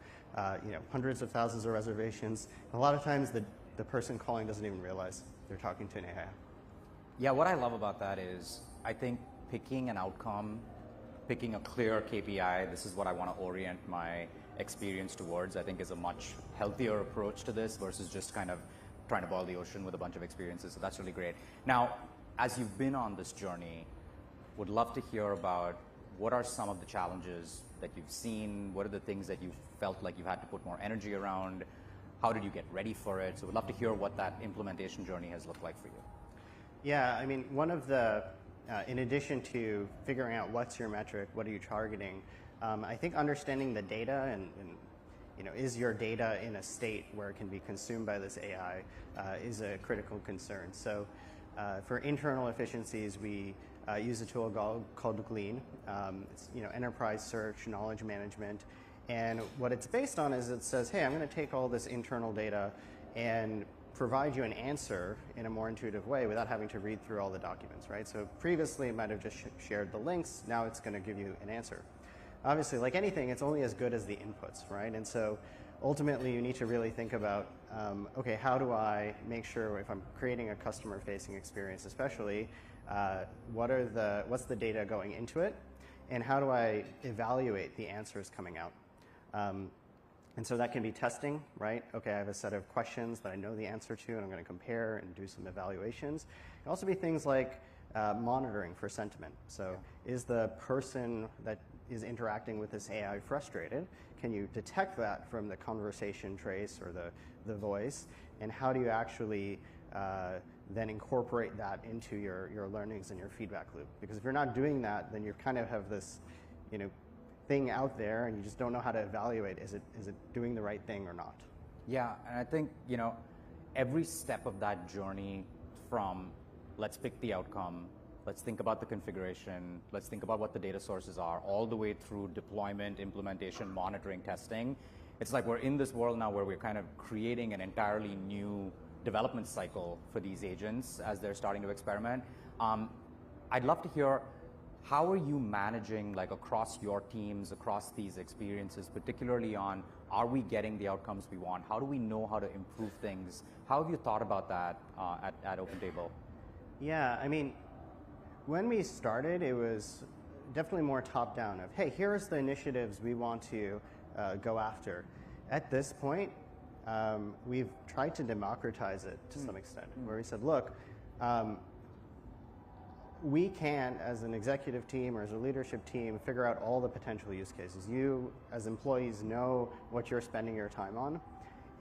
hundreds of thousands of reservations. A lot of times the person calling doesn't even realize they're talking to an AI. Yeah, what I love about that is I think picking an outcome, picking a clear KPI, this is what I want to orient my experience towards, I think is a much healthier approach to this versus just kind of trying to boil the ocean with a bunch of experiences. So that's really great. Now, as you've been on this journey, would love to hear about what are some of the challenges that you've seen? What are the things that you felt like you had to put more energy around? How did you get ready for it? So we'd love to hear what that implementation journey has looked like for you. Yeah, I mean, one of the, in addition to figuring out what's your metric, what are you targeting, I think understanding the data and is your data in a state where it can be consumed by this AI is a critical concern. So for internal efficiencies, we use a tool called Glean. It's enterprise search, knowledge management. And what it's based on is it says, hey, I'm going to take all this internal data and provide you an answer in a more intuitive way without having to read through all the documents, right? So previously it might have just shared the links. Now it's going to give you an answer. Obviously, like anything, it's only as good as the inputs, right? And so ultimately you need to really think about, okay, how do I make sure if I'm creating a customer-facing experience especially, what's the data going into it? And how do I evaluate the answers coming out? And so that can be testing, right? Okay, I have a set of questions that I know the answer to, and I'm going to compare and do some evaluations. It can also be things like monitoring for sentiment. So is the person that is interacting with this AI frustrated? Can you detect that from the conversation trace or the voice? And how do you actually then incorporate that into your learnings and your feedback loop? Because if you're not doing that, then you kind of have this, thing out there, and you just don't know how to evaluate, is it doing the right thing or not? Yeah, and I think, every step of that journey from let's pick the outcome, let's think about the configuration, let's think about what the data sources are, all the way through deployment, implementation, monitoring, testing. It's like we're in this world now where we're kind of creating an entirely new development cycle for these agents as they're starting to experiment. I'd love to hear, how are you managing, like, across your teams, across these experiences, particularly on, are we getting the outcomes we want? How do we know how to improve things? How have you thought about that at OpenTable? Yeah, I mean, when we started, it was definitely more top-down of, hey, here's the initiatives we want to go after. At this point, we've tried to democratize it to some extent, where we said, look, we can, as an executive team or as a leadership team, figure out all the potential use cases. You, as employees, know what you're spending your time on,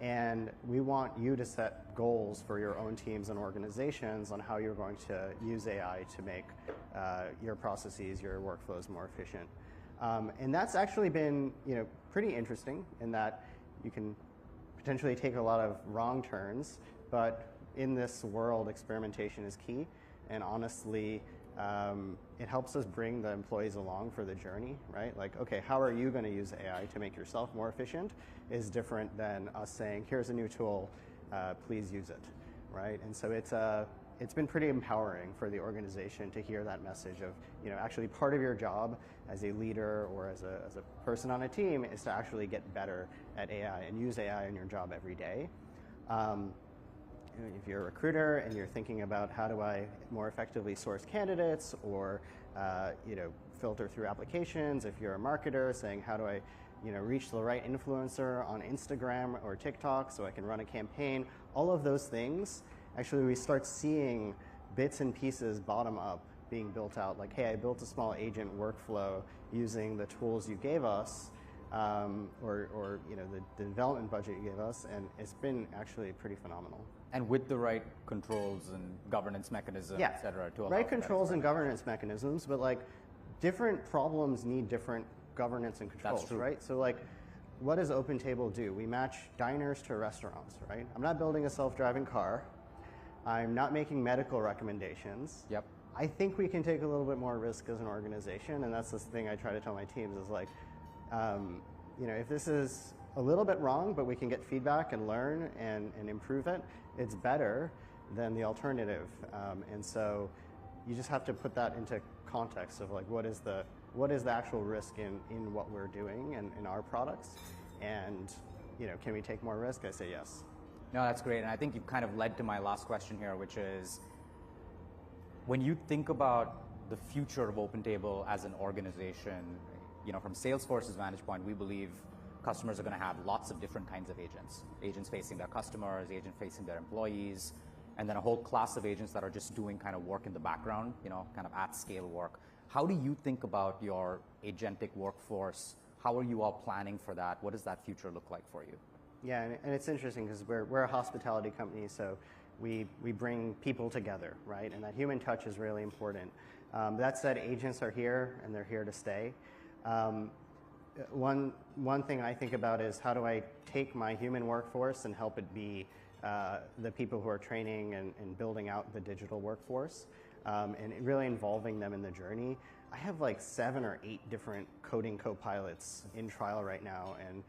and we want you to set goals for your own teams and organizations on how you're going to use AI to make your processes, your workflows more efficient. And that's actually been, pretty interesting in that you can potentially take a lot of wrong turns, but in this world, experimentation is key. And honestly, it helps us bring the employees along for the journey, right? Like, okay, how are you going to use AI to make yourself more efficient is different than us saying, here's a new tool, please use it, right? And so it's been pretty empowering for the organization to hear that message of, actually part of your job as a leader or as a person on a team is to actually get better at AI and use AI in your job every day. If you're a recruiter and you're thinking about how do I more effectively source candidates or filter through applications, if you're a marketer saying how do I reach the right influencer on Instagram or TikTok so I can run a campaign, all of those things, actually we start seeing bits and pieces bottom up being built out. Like, hey, I built a small agent workflow using the tools you gave us, or the development budget you gave us, and it's been actually pretty phenomenal. And with the right controls and governance mechanisms, et cetera, to allow right controls and governance mechanisms, but like different problems need different governance and controls. That's true. Right? So like, what does OpenTable do? We match diners to restaurants, right? I'm not building a self-driving car. I'm not making medical recommendations. Yep. I think we can take a little bit more risk as an organization, and that's the thing I try to tell my teams is like, if this is a little bit wrong, but we can get feedback and learn and improve it, it's better than the alternative. And so you just have to put that into context of like, what is the actual risk in what we're doing and in our products? And, can we take more risk? I say yes. No, that's great. And I think you've kind of led to my last question here, which is, when you think about the future of OpenTable as an organization, from Salesforce's vantage point, we believe customers are going to have lots of different kinds of agents. Agents facing their customers, agents facing their employees, and then a whole class of agents that are just doing kind of work in the background, kind of at scale work. How do you think about your agentic workforce? How are you all planning for that? What does that future look like for you? Yeah, and it's interesting because we're a hospitality company, so we bring people together, right? And that human touch is really important. That said, agents are here and they're here to stay. One thing I think about is how do I take my human workforce and help it be the people who are training and building out the digital workforce, and really involving them in the journey. I have like 7 or 8 different coding co-pilots in trial right now, and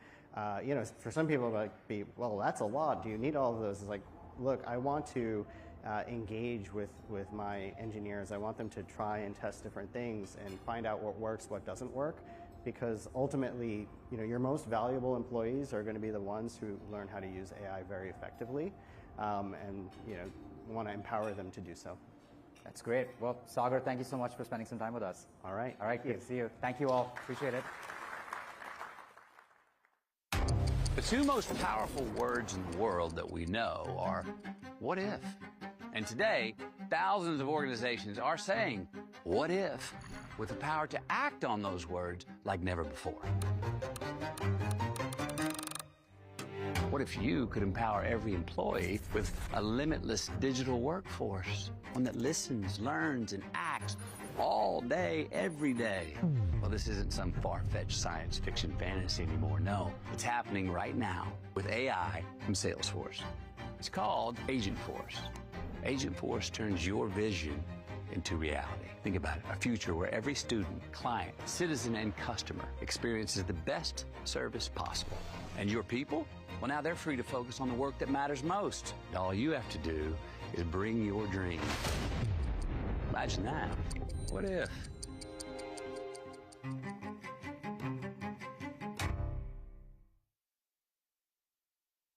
for some people it might be, well, that's a lot. Do you need all of those? It's like, look, I want to engage with my engineers. I want them to try and test different things and find out what works, what doesn't work. Because ultimately, your most valuable employees are going to be the ones who learn how to use AI very effectively, and want to empower them to do so. That's great. Well, Sagar, thank you so much for spending some time with us. All right. All right, good to see you. Thank you all. Appreciate it. The two most powerful words in the world that we know are, what if? And today, thousands of organizations are saying, what if? With the power to act on those words like never before. What if you could empower every employee with a limitless digital workforce? One that listens, learns, and acts all day, every day. Well, this isn't some far-fetched science fiction fantasy anymore. No, it's happening right now with AI from Salesforce. It's called Agentforce. Agentforce turns your vision into reality. Think about it, a future where every student, client, citizen, and customer experiences the best service possible. And your people? Well, now they're free to focus on the work that matters most. All you have to do is bring your dream. Imagine that. What if?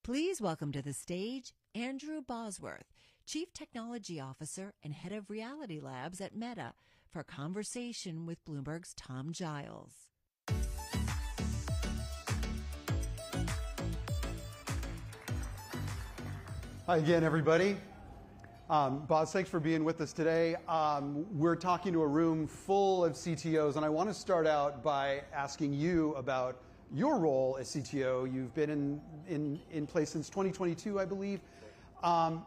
Please welcome to the stage Andrew Bosworth, Chief Technology Officer and Head of Reality Labs at Meta, for a conversation with Bloomberg's Tom Giles. Hi again, everybody. Boz, thanks for being with us today. We're talking to a room full of CTOs, and I want to start out by asking you about your role as CTO. You've been in place since 2022, I believe.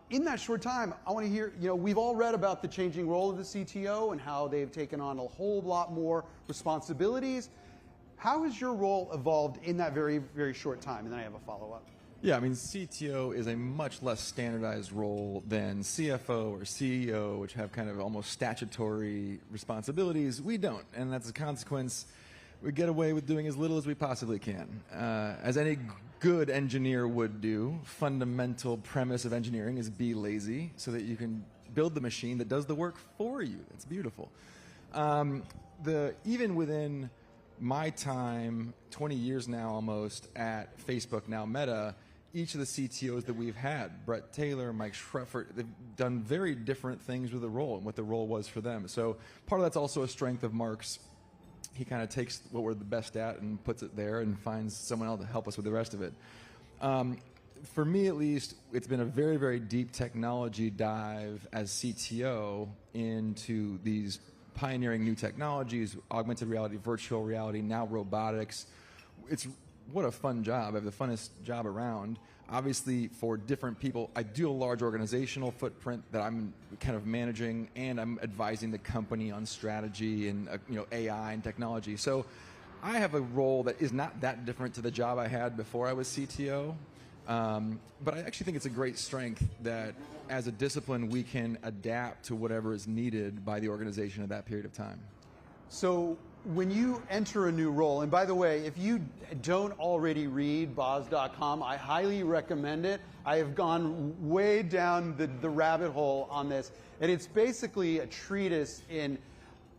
In that short time, I want to hear, we've all read about the changing role of the CTO and how they've taken on a whole lot more responsibilities. How has your role evolved in that very, very short time? And then I have a follow-up. Yeah, I mean, CTO is a much less standardized role than CFO or CEO, which have kind of almost statutory responsibilities. We don't, and that's a consequence. We get away with doing as little as we possibly can. As any good engineer would do, fundamental premise of engineering is be lazy so that you can build the machine that does the work for you. That's beautiful. Even within my time, 20 years now almost, at Facebook, now Meta, each of the CTOs that we've had, Brett Taylor, Mike Schreffert, they've done very different things with the role and what the role was for them. So part of that's also a strength of Mark's. He kind of takes what we're the best at and puts it there and finds someone else to help us with the rest of it. For me, at least, it's been a very, very deep technology dive as CTO into these pioneering new technologies, augmented reality, virtual reality, now robotics. What a fun job. I have the funnest job around. Obviously, for different people, I do a large organizational footprint that I'm kind of managing, and I'm advising the company on strategy and AI and technology. So I have a role that is not that different to the job I had before I was CTO. But I actually think it's a great strength that as a discipline, we can adapt to whatever is needed by the organization at that period of time. So when you enter a new role, and by the way, if you don't already read Boz.com, I highly recommend it. I have gone way down the rabbit hole on this, and it's basically a treatise in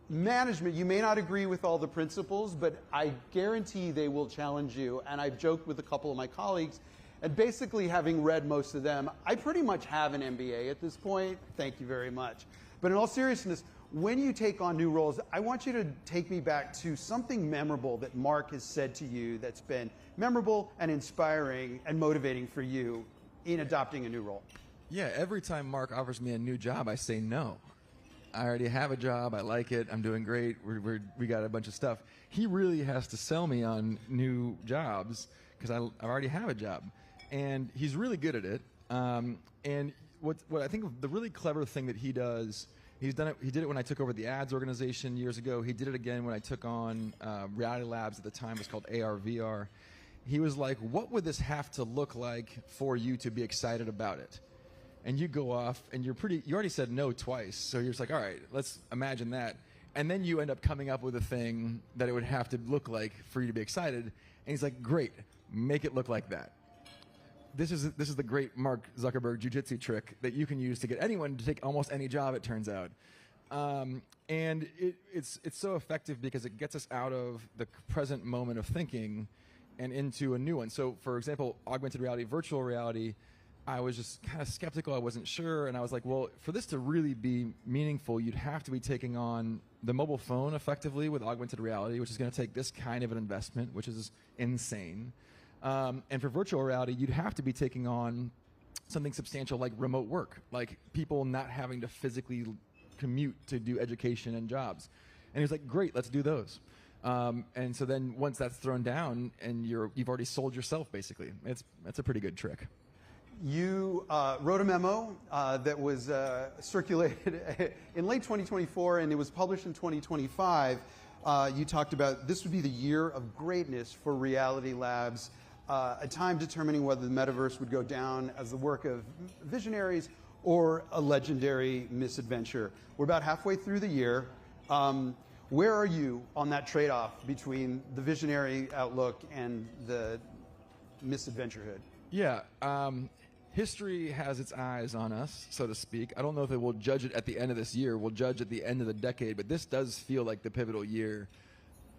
management. You may not agree with all the principles, but I guarantee they will challenge you. And I've joked with a couple of my colleagues, and basically having read most of them, I pretty much have an MBA at this point. Thank you very much. But in all seriousness, when you take on new roles, I want you to take me back to something memorable that Mark has said to you that's been memorable and inspiring and motivating for you in adopting a new role. Yeah, every time Mark offers me a new job, I say no. I already have a job. I like it. I'm doing great. We got a bunch of stuff. He really has to sell me on new jobs because I already have a job. And he's really good at it. And what I think the really clever thing that he does, he's done it. He did it when I took over the ads organization years ago. He did it again when I took on Reality Labs at the time. It was called AR/VR. He was like, what would this have to look like for you to be excited about it? And you go off and you already said no twice. So you're just like, all right, let's imagine that. And then you end up coming up with a thing that it would have to look like for you to be excited. And he's like, great, make it look like that. This is the great Mark Zuckerberg jiu-jitsu trick that you can use to get anyone to take almost any job, it turns out. And it's so effective because it gets us out of the present moment of thinking and into a new one. So, for example, augmented reality, virtual reality, I was just kind of skeptical. I wasn't sure. And I was like, well, for this to really be meaningful, you'd have to be taking on the mobile phone effectively with augmented reality, which is going to take this kind of an investment, which is insane. And for virtual reality, you'd have to be taking on something substantial like remote work, like people not having to physically commute to do education and jobs. And he was like, great, let's do those. And so then once that's thrown down and you've already sold yourself, basically. That's a pretty good trick. You wrote a memo that was circulated in late 2024 and it was published in 2025. You talked about this would be the year of greatness for Reality Labs, a time determining whether the metaverse would go down as the work of visionaries or a legendary misadventure. We're about halfway through the year. Where are you on that trade-off between the visionary outlook and the misadventurehood? Yeah, history has its eyes on us, so to speak. I don't know if it will judge it at the end of this year. We'll judge at the end of the decade, but this does feel like the pivotal year.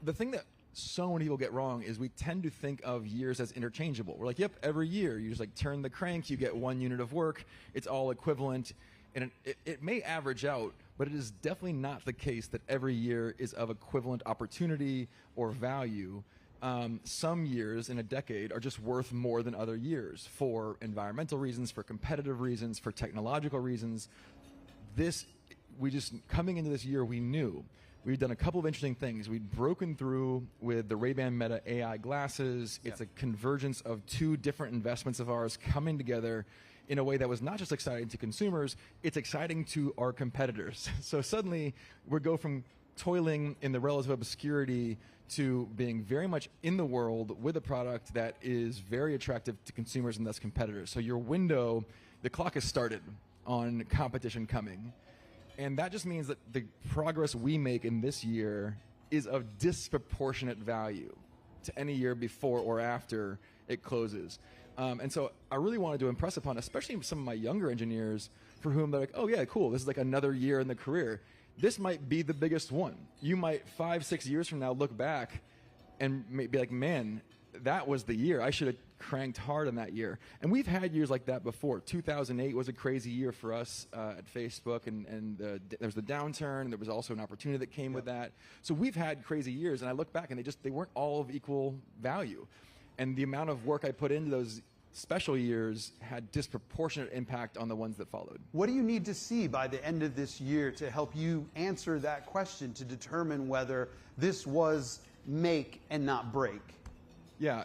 The thing that so many people get wrong is we tend to think of years as interchangeable. We're like, yep, every year you just like turn the crank, you get 1 unit of work, it's all equivalent, and it may average out, but it is definitely not the case that every year is of equivalent opportunity or value. Some years in a decade are just worth more than other years for environmental reasons, for competitive reasons, for technological reasons. Coming into this year, we knew. We've done a couple of interesting things. We'd broken through with the Ray-Ban Meta AI glasses. It's a convergence of 2 different investments of ours coming together in a way that was not just exciting to consumers, it's exciting to our competitors. So suddenly, we go from toiling in the relative obscurity to being very much in the world with a product that is very attractive to consumers and thus competitors. So your window, the clock has started on competition coming. And that just means that the progress we make in this year is of disproportionate value to any year before or after it closes. And so I really wanted to impress upon, especially some of my younger engineers for whom they're like, oh yeah, cool, this is like another year in the career. This might be the biggest one. You might 5-6 years from now look back and be like, man, that was the year. I should have cranked hard on that year. And we've had years like that before. 2008 was a crazy year for us at Facebook, and there was the downturn, and there was also an opportunity that came with that. So we've had crazy years, and I look back, and they weren't all of equal value. And the amount of work I put into those special years had disproportionate impact on the ones that followed. What do you need to see by the end of this year to help you answer that question, to determine whether this was make and not break? Yeah.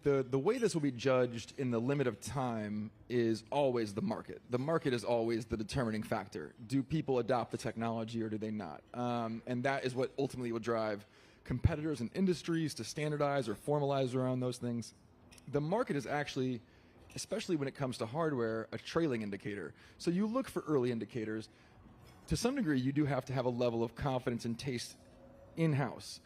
The way this will be judged in the limit of time is always the market. The market is always the determining factor. Do people adopt the technology or do they not? And that is what ultimately will drive competitors and industries to standardize or formalize around those things. The market is actually, especially when it comes to hardware, a trailing indicator. So you look for early indicators. To some degree, you do have to have a level of confidence and taste in-house.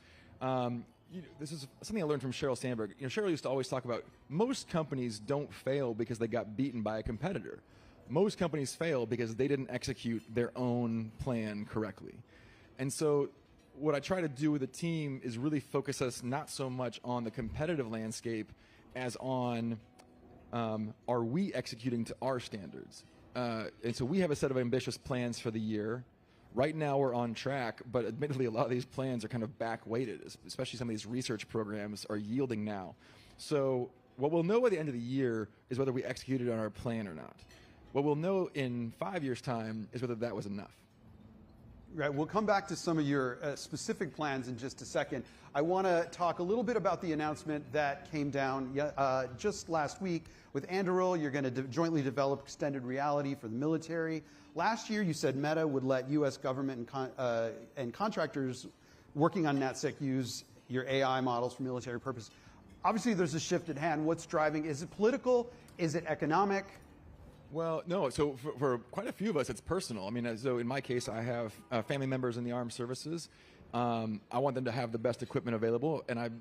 This is something I learned from Sheryl Sandberg. Sheryl used to always talk about most companies don't fail because they got beaten by a competitor. Most companies fail because they didn't execute their own plan correctly. And so what I try to do with the team is really focus us not so much on the competitive landscape as on are we executing to our standards. And so we have a set of ambitious plans for the year. Right now we're on track, but admittedly a lot of these plans are kind of back-weighted, especially some of these research programs are yielding now. So what we'll know by the end of the year is whether we executed on our plan or not. What we'll know in 5 years' time is whether that was enough. Right, we'll come back to some of your specific plans in just a second. I want to talk a little bit about the announcement that came down just last week with Anduril. You're going to jointly develop extended reality for the military. Last year, you said Meta would let U.S. government and contractors working on NatSec use your AI models for military purpose. Obviously, there's a shift at hand. What's driving? Is it political? Is it economic? Well, no. So for quite a few of us, it's personal. I mean, so in my case, I have family members in the armed services. I want them to have the best equipment available, and I've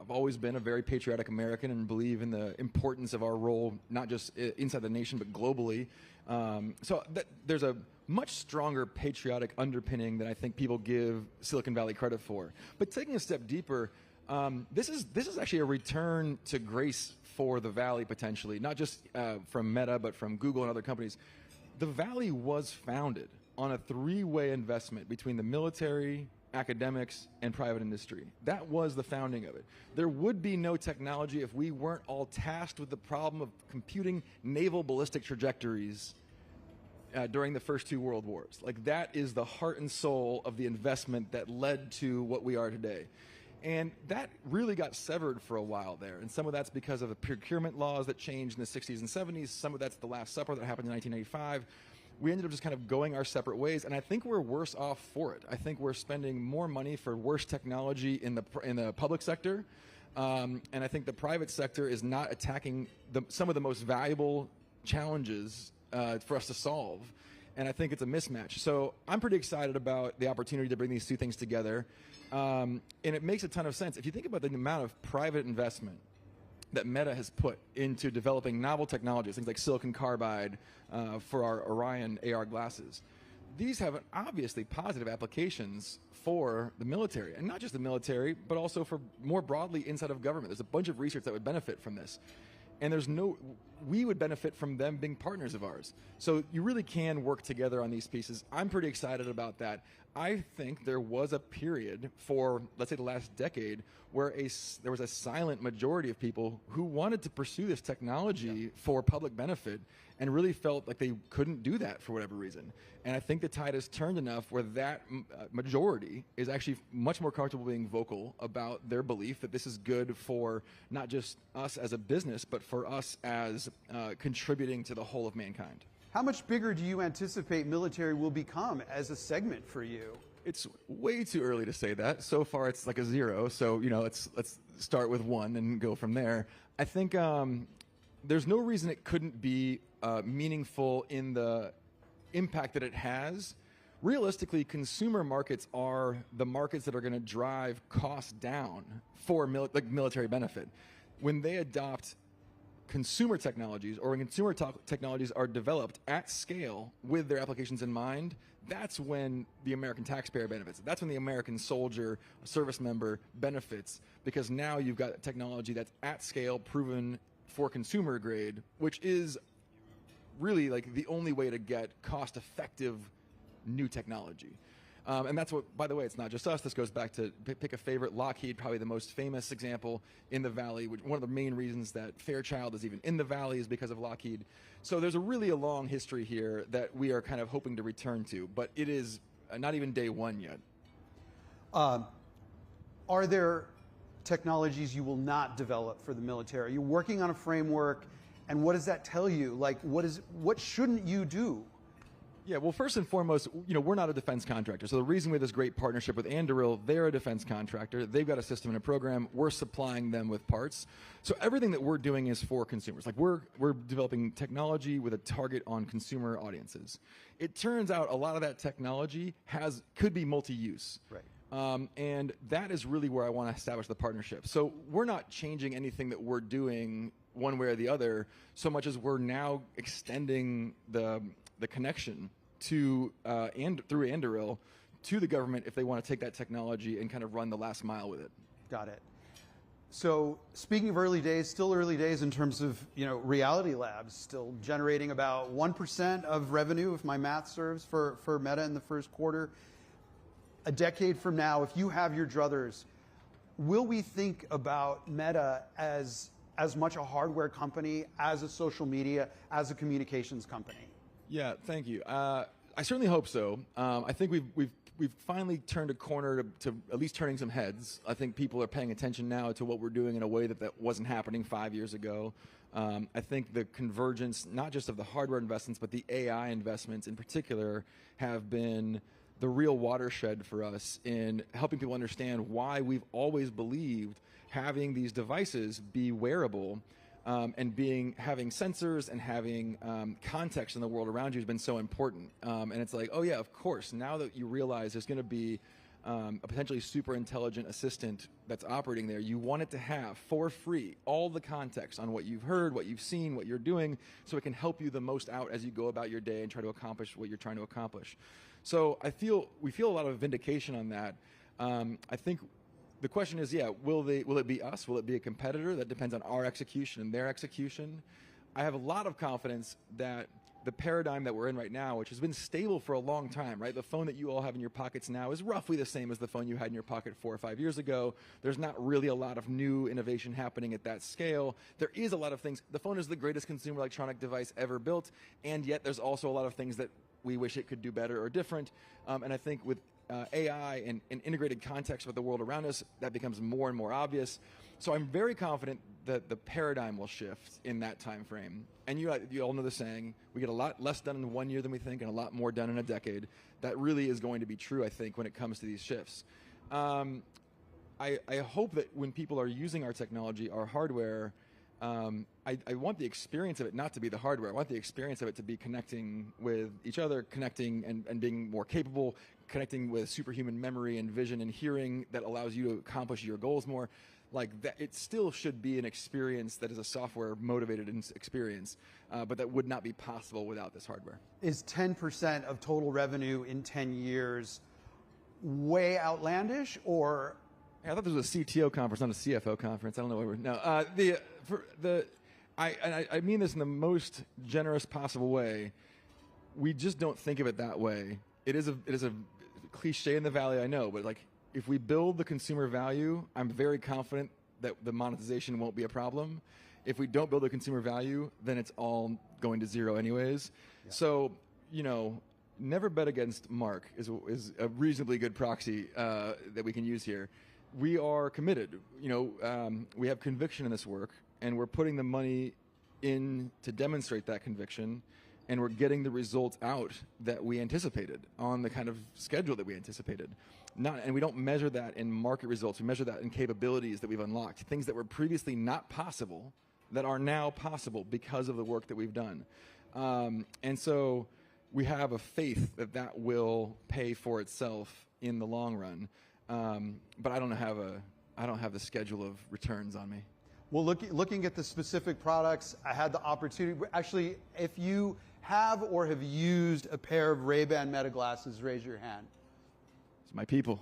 always been a very patriotic American and believe in the importance of our role, not just inside the nation, but globally. So there's a much stronger patriotic underpinning than I think people give Silicon Valley credit for. But taking a step deeper, this is actually a return to grace for the Valley, potentially, not just from Meta, but from Google and other companies. The Valley was founded on a 3-way investment between the military, academics, and private industry. That was the founding of it. There would be no technology if we weren't all tasked with the problem of computing naval ballistic trajectories during the first two world wars. Like, that is the heart and soul of the investment that led to what we are today. And that really got severed for a while there. And some of that's because of the procurement laws that changed in the 60s and 70s. Some of that's the Last Supper that happened in 1985. We ended up just kind of going our separate ways, and I think we're worse off for it. I think we're spending more money for worse technology in the public sector, and I think the private sector is not attacking some of the most valuable challenges for us to solve, and I think it's a mismatch. So I'm pretty excited about the opportunity to bring these two things together, and it makes a ton of sense. If you think about the amount of private investment that Meta has put into developing novel technologies, things like silicon carbide for our Orion AR glasses. These have obviously positive applications for the military, and not just the military, but also for more broadly inside of government. There's a bunch of research that would benefit from this. And we would benefit from them being partners of ours. So you really can work together on these pieces. I'm pretty excited about that. I think there was a period for, let's say, the last decade where there was a silent majority of people who wanted to pursue this technology for public benefit and really felt like they couldn't do that for whatever reason. And I think the tide has turned enough where that majority is actually much more comfortable being vocal about their belief that this is good for not just us as a business, but for us as contributing to the whole of mankind. How much bigger do you anticipate military will become as a segment for you? It's way too early to say that. So far, it's like a 0. So, let's start with 1 and go from there. I think there's no reason it couldn't be meaningful in the impact that it has. Realistically, consumer markets are the markets that are going to drive costs down for military benefit. When they adopt consumer technologies, or when consumer technologies are developed at scale with their applications in mind, that's when the American taxpayer benefits. That's when the American soldier, service member benefits, because now you've got technology that's at scale, proven for consumer grade, which is really like the only way to get cost-effective new technology. And that's what, by the way, it's not just us. This goes back to pick a favorite. Lockheed, probably the most famous example in the Valley. One of the main reasons that Fairchild is even in the Valley is because of Lockheed. So there's a long history here that we are kind of hoping to return to, but it is not even day 1 yet. Are there technologies you will not develop for the military? You're working on a framework, and what does that tell you? Like, what shouldn't you do? Yeah, well, first and foremost, we're not a defense contractor. So the reason we have this great partnership with Anduril, they're a defense contractor. They've got a system and a program. We're supplying them with parts. So everything that we're doing is for consumers. Like, we're developing technology with a target on consumer audiences. It turns out a lot of that technology could be multi-use. Right. And that is really where I want to establish the partnership. So we're not changing anything that we're doing one way or the other, so much as we're now extending the connection to and through Anduril to the government if they want to take that technology and kind of run the last mile with it. Got it. So speaking of early days, still early days in terms of Reality Labs, still generating about 1% of revenue, if my math serves, for Meta in the first quarter. A decade from now, if you have your druthers, will we think about Meta as much a hardware company, as a social media, as a communications company? Yeah, thank you. I certainly hope so. I think we've finally turned a corner to at least turning some heads. I think people are paying attention now to what we're doing in a way that wasn't happening 5 years ago. I think the convergence, not just of the hardware investments, but the AI investments in particular, have been the real watershed for us in helping people understand why we've always believed having these devices be wearable and having sensors and having context in the world around you has been so important. And it's like, oh yeah, of course, now that you realize there's going to be a potentially super intelligent assistant that's operating there, you want it to have, for free, all the context on what you've heard, what you've seen, what you're doing, so it can help you the most out as you go about your day and try to accomplish what you're trying to accomplish. So we feel a lot of vindication on that. I think the question is, will it be us? Will it be a competitor? That depends on our execution and their execution. I have a lot of confidence that the paradigm that we're in right now, which has been stable for a long time, right? The phone that you all have in your pockets now is roughly the same as the phone you had in your pocket 4 or 5 years ago. There's not really a lot of new innovation happening at that scale. There is a lot of things. The phone is the greatest consumer electronic device ever built, and yet there's also a lot of things that we wish it could do better or different. And I think with AI and integrated context with the world around us, that becomes more and more obvious. So I'm very confident that the paradigm will shift in that time frame. And you all know the saying, we get a lot less done in 1 year than we think and a lot more done in a decade. That really is going to be true, I think, when it comes to these shifts. I hope that when people are using our technology, our hardware, I want the experience of it not to be the hardware. I want the experience of it to be connecting with each other, connecting and being more capable, connecting with superhuman memory and vision and hearing that allows you to accomplish your goals more. Like that, it still should be an experience that is a software-motivated experience, but that would not be possible without this hardware. Is 10% of total revenue in 10 years way outlandish, or? I thought this was a CTO conference, not a CFO conference. I don't know where we're. No, I mean this in the most generous possible way. We just don't think of it that way. It is a cliche in the Valley, I know, but like, if we build the consumer value, I'm very confident that the monetization won't be a problem. If we don't build the consumer value, then it's all going to zero anyways. Yeah. So, never bet against Mark is a reasonably good proxy that we can use here. We are committed. We have conviction in this work, and we're putting the money in to demonstrate that conviction, and we're getting the results out that we anticipated on the kind of schedule that we anticipated. And we don't measure that in market results. We measure that in capabilities that we've unlocked, things that were previously not possible that are now possible because of the work that we've done. And so we have a faith that that will pay for itself in the long run. But I don't have the schedule of returns on me. Well, looking at the specific products, I had the opportunity. Actually, if you have or have used a pair of Ray-Ban Meta glasses, raise your hand. It's my people.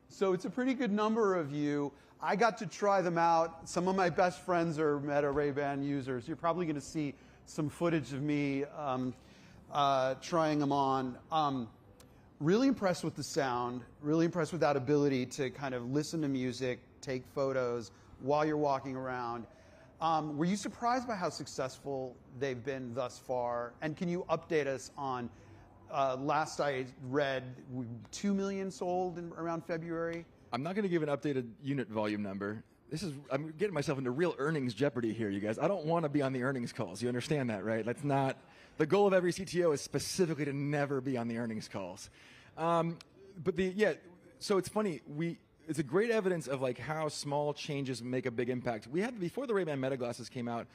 So it's a pretty good number of you. I got to try them out. Some of my best friends are Meta Ray-Ban users. You're probably going to see some footage of me trying them on. Really impressed with the sound, really impressed with that ability to kind of listen to music, take photos while you're walking around. Were you surprised by how successful they've been thus far? And can you update us on, last I read, 2 million sold around February? I'm not going to give an updated unit volume number. I'm getting myself into real earnings jeopardy here, you guys. I don't want to be on the earnings calls. You understand that, right? That's not, the goal of every CTO is specifically to never be on the earnings calls. So it's funny, it's a great evidence of like how small changes make a big impact. Before the Ray-Ban Meta glasses came out,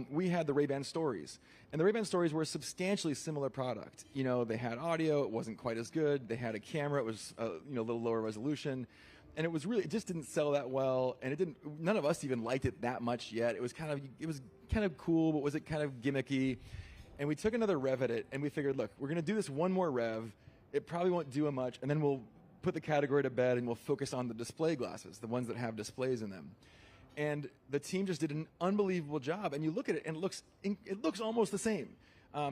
we had the Ray-Ban Stories. And the Ray-Ban Stories were a substantially similar product. They had audio, it wasn't quite as good. They had a camera, it was a little lower resolution. And it just didn't sell that well. And none of us even liked it that much yet. It was kind of cool, but was it kind of gimmicky? And we took another rev at it, and we figured, look, we're going to do this one more rev. It probably won't do much, and then we'll put the category to bed, and we'll focus on the display glasses, the ones that have displays in them. And the team just did an unbelievable job. And you look at it, and it looks almost the same.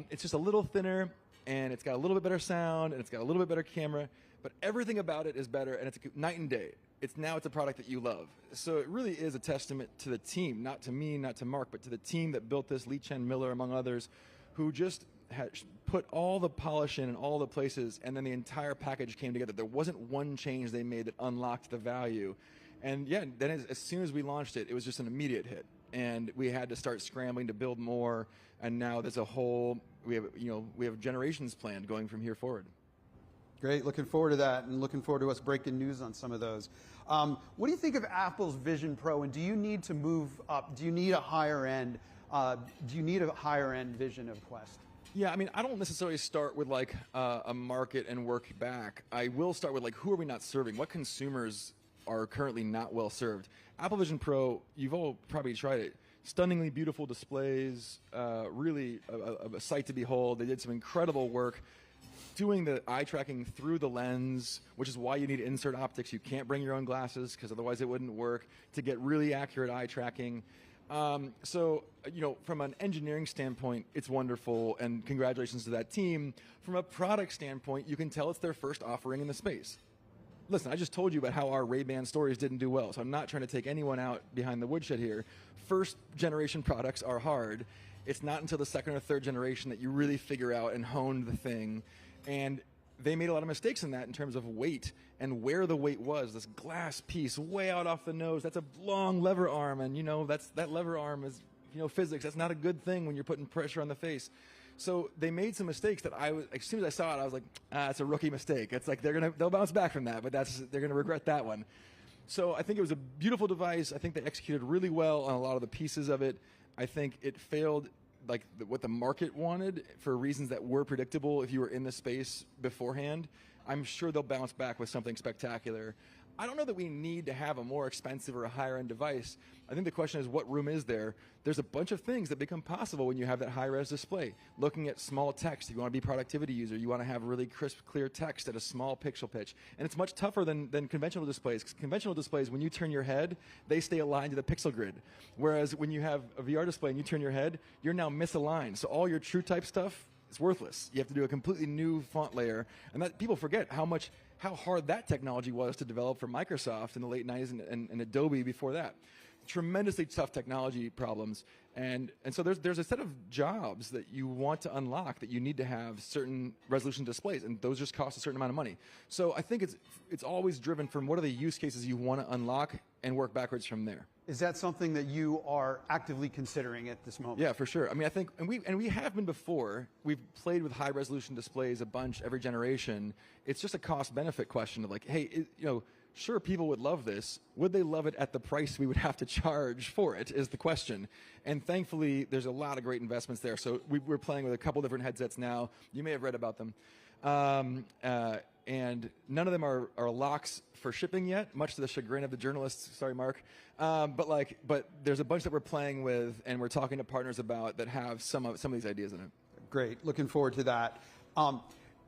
It's just a little thinner, and it's got a little bit better sound, and it's got a little bit better camera. But everything about it is better, and it's night and day. It's a product that you love. So it really is a testament to the team, not to me, not to Mark, but to the team that built this, Lee Chen Miller, among others, who just had put all the polish in all the places, and then the entire package came together. There wasn't one change they made that unlocked the value. And yeah, then as soon as we launched it, it was just an immediate hit. And we had to start scrambling to build more, and now there's we have generations planned going from here forward. Great, looking forward to that, and looking forward to us breaking news on some of those. What do you think of Apple's Vision Pro, and do you need to move up? Do you need a higher end vision of Quest? Yeah, I mean, I don't necessarily start with like a market and work back. I will start with like, who are we not serving? What consumers are currently not well served? Apple Vision Pro, you've all probably tried it. Stunningly beautiful displays, really a sight to behold. They did some incredible work doing the eye tracking through the lens, which is why you need insert optics. You can't bring your own glasses because otherwise it wouldn't work, to get really accurate eye tracking. So, from an engineering standpoint, it's wonderful, and congratulations to that team. From a product standpoint, you can tell it's their first offering in the space. Listen, I just told you about how our Ray-Ban stories didn't do well, so I'm not trying to take anyone out behind the woodshed here. First generation products are hard. It's not until the second or third generation that you really figure out and hone the thing. And they made a lot of mistakes in that in terms of weight and where the weight was. This glass piece way out off the nose, that's a long lever arm, and that lever arm is physics. That's not a good thing when you're putting pressure on the face. So they made some mistakes that as soon as I saw it, I was like, it's a rookie mistake. It's like they'll bounce back from that, but they're gonna regret that one. So I think it was a beautiful device. I think they executed really well on a lot of the pieces of it. I think it failed what the market wanted for reasons that were predictable if you were in the space beforehand. I'm sure they'll bounce back with something spectacular. I don't know that we need to have a more expensive or a higher end device. I think the question is, what room is there? There's a bunch of things that become possible when you have that high-res display. Looking at small text, if you want to be a productivity user, you want to have really crisp, clear text at a small pixel pitch. And it's much tougher than conventional displays. Conventional displays, when you turn your head, they stay aligned to the pixel grid. Whereas when you have a VR display and you turn your head, you're now misaligned. So all your true type stuff is worthless. You have to do a completely new font layer. And that people forget how hard that technology was to develop for Microsoft in the late 90s and Adobe before that. Tremendously tough technology problems. And so there's a set of jobs that you want to unlock that you need to have certain resolution displays, and those just cost a certain amount of money. So I think it's always driven from what are the use cases you want to unlock and work backwards from there. Is that something that you are actively considering at this moment? Yeah, for sure. I mean, I think, and we have been before. We've played with high resolution displays a bunch every generation. It's just a cost benefit question of like, hey, sure, people would love this. Would they love it at the price we would have to charge for it is the question. And thankfully, there's a lot of great investments there. So we're playing with a couple different headsets now. You may have read about them. And none of them are locks for shipping yet, much to the chagrin of the journalists. Sorry, Mark. But there's a bunch that we're playing with and we're talking to partners about that have some of these ideas in it. Great. Looking forward to that.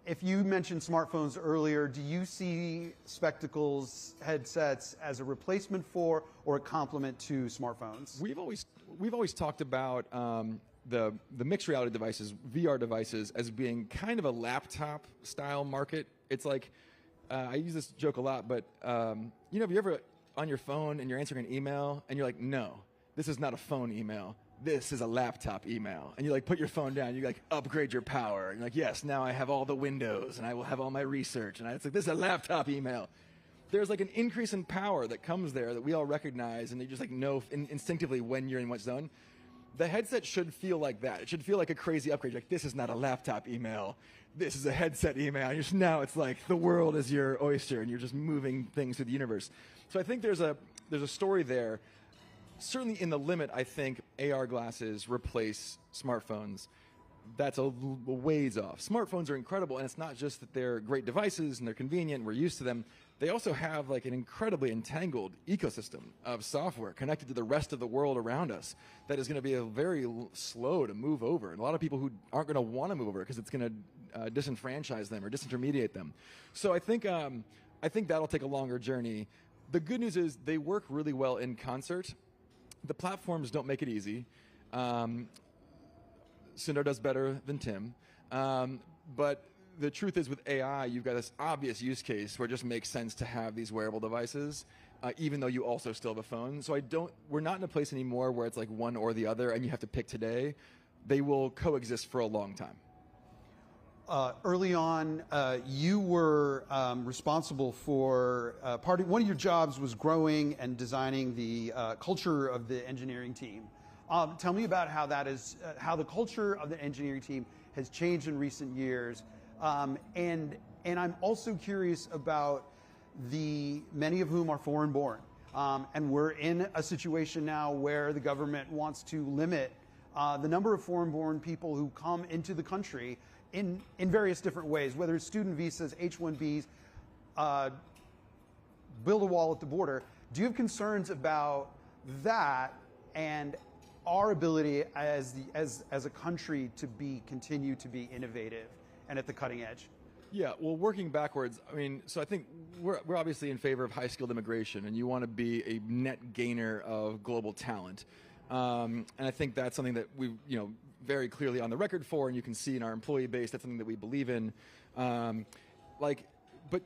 If you mentioned smartphones earlier, do you see spectacles, headsets as a replacement for or a complement to smartphones? We've always talked about the mixed reality devices, VR devices, as being kind of a laptop style market. It's like I use this joke a lot, but if you're ever on your phone and you're answering an email and you're like, no, this is not a phone email. This is a laptop email. And you put your phone down, you upgrade your power. And you're like, yes, now I have all the windows and I will have all my research. And it's like, this is a laptop email. There's an increase in power that comes there that we all recognize, and you just know instinctively when you're in what zone. The headset should feel like that. It should feel like a crazy upgrade. This is not a laptop email. This is a headset email. Now it's like the world is your oyster and you're just moving things through the universe. So I think there's a story there. Certainly in the limit, I think AR glasses replace smartphones. That's a ways off. Smartphones are incredible, and it's not just that they're great devices and they're convenient and we're used to them. They also have an incredibly entangled ecosystem of software connected to the rest of the world around us that is going to be very slow to move over. And a lot of people who aren't going to want to move over because it's going to disenfranchise them or disintermediate them. So I think that'll take a longer journey. The good news is they work really well in concert. The platforms don't make it easy. Sundar does better than Tim. But the truth is with AI, you've got this obvious use case where it just makes sense to have these wearable devices, even though you also still have a phone. So we're not in a place anymore where it's like one or the other and you have to pick today. They will coexist for a long time. Early on, you were responsible for one of your jobs was growing and designing the culture of the engineering team. Tell me about how the culture of the engineering team has changed in recent years, and I'm also curious about many of whom are foreign-born, and we're in a situation now where the government wants to limit the number of foreign-born people who come into the country in various different ways, whether it's student visas, H-1Bs, build a wall at the border. Do you have concerns about that and our ability as a country to continue to be innovative and at the cutting edge? Yeah, well, working backwards, so I think we're obviously in favor of high-skilled immigration, and you want to be a net gainer of global talent. And I think that's something that we, very clearly on the record for, and you can see in our employee base, that's something that we believe in. But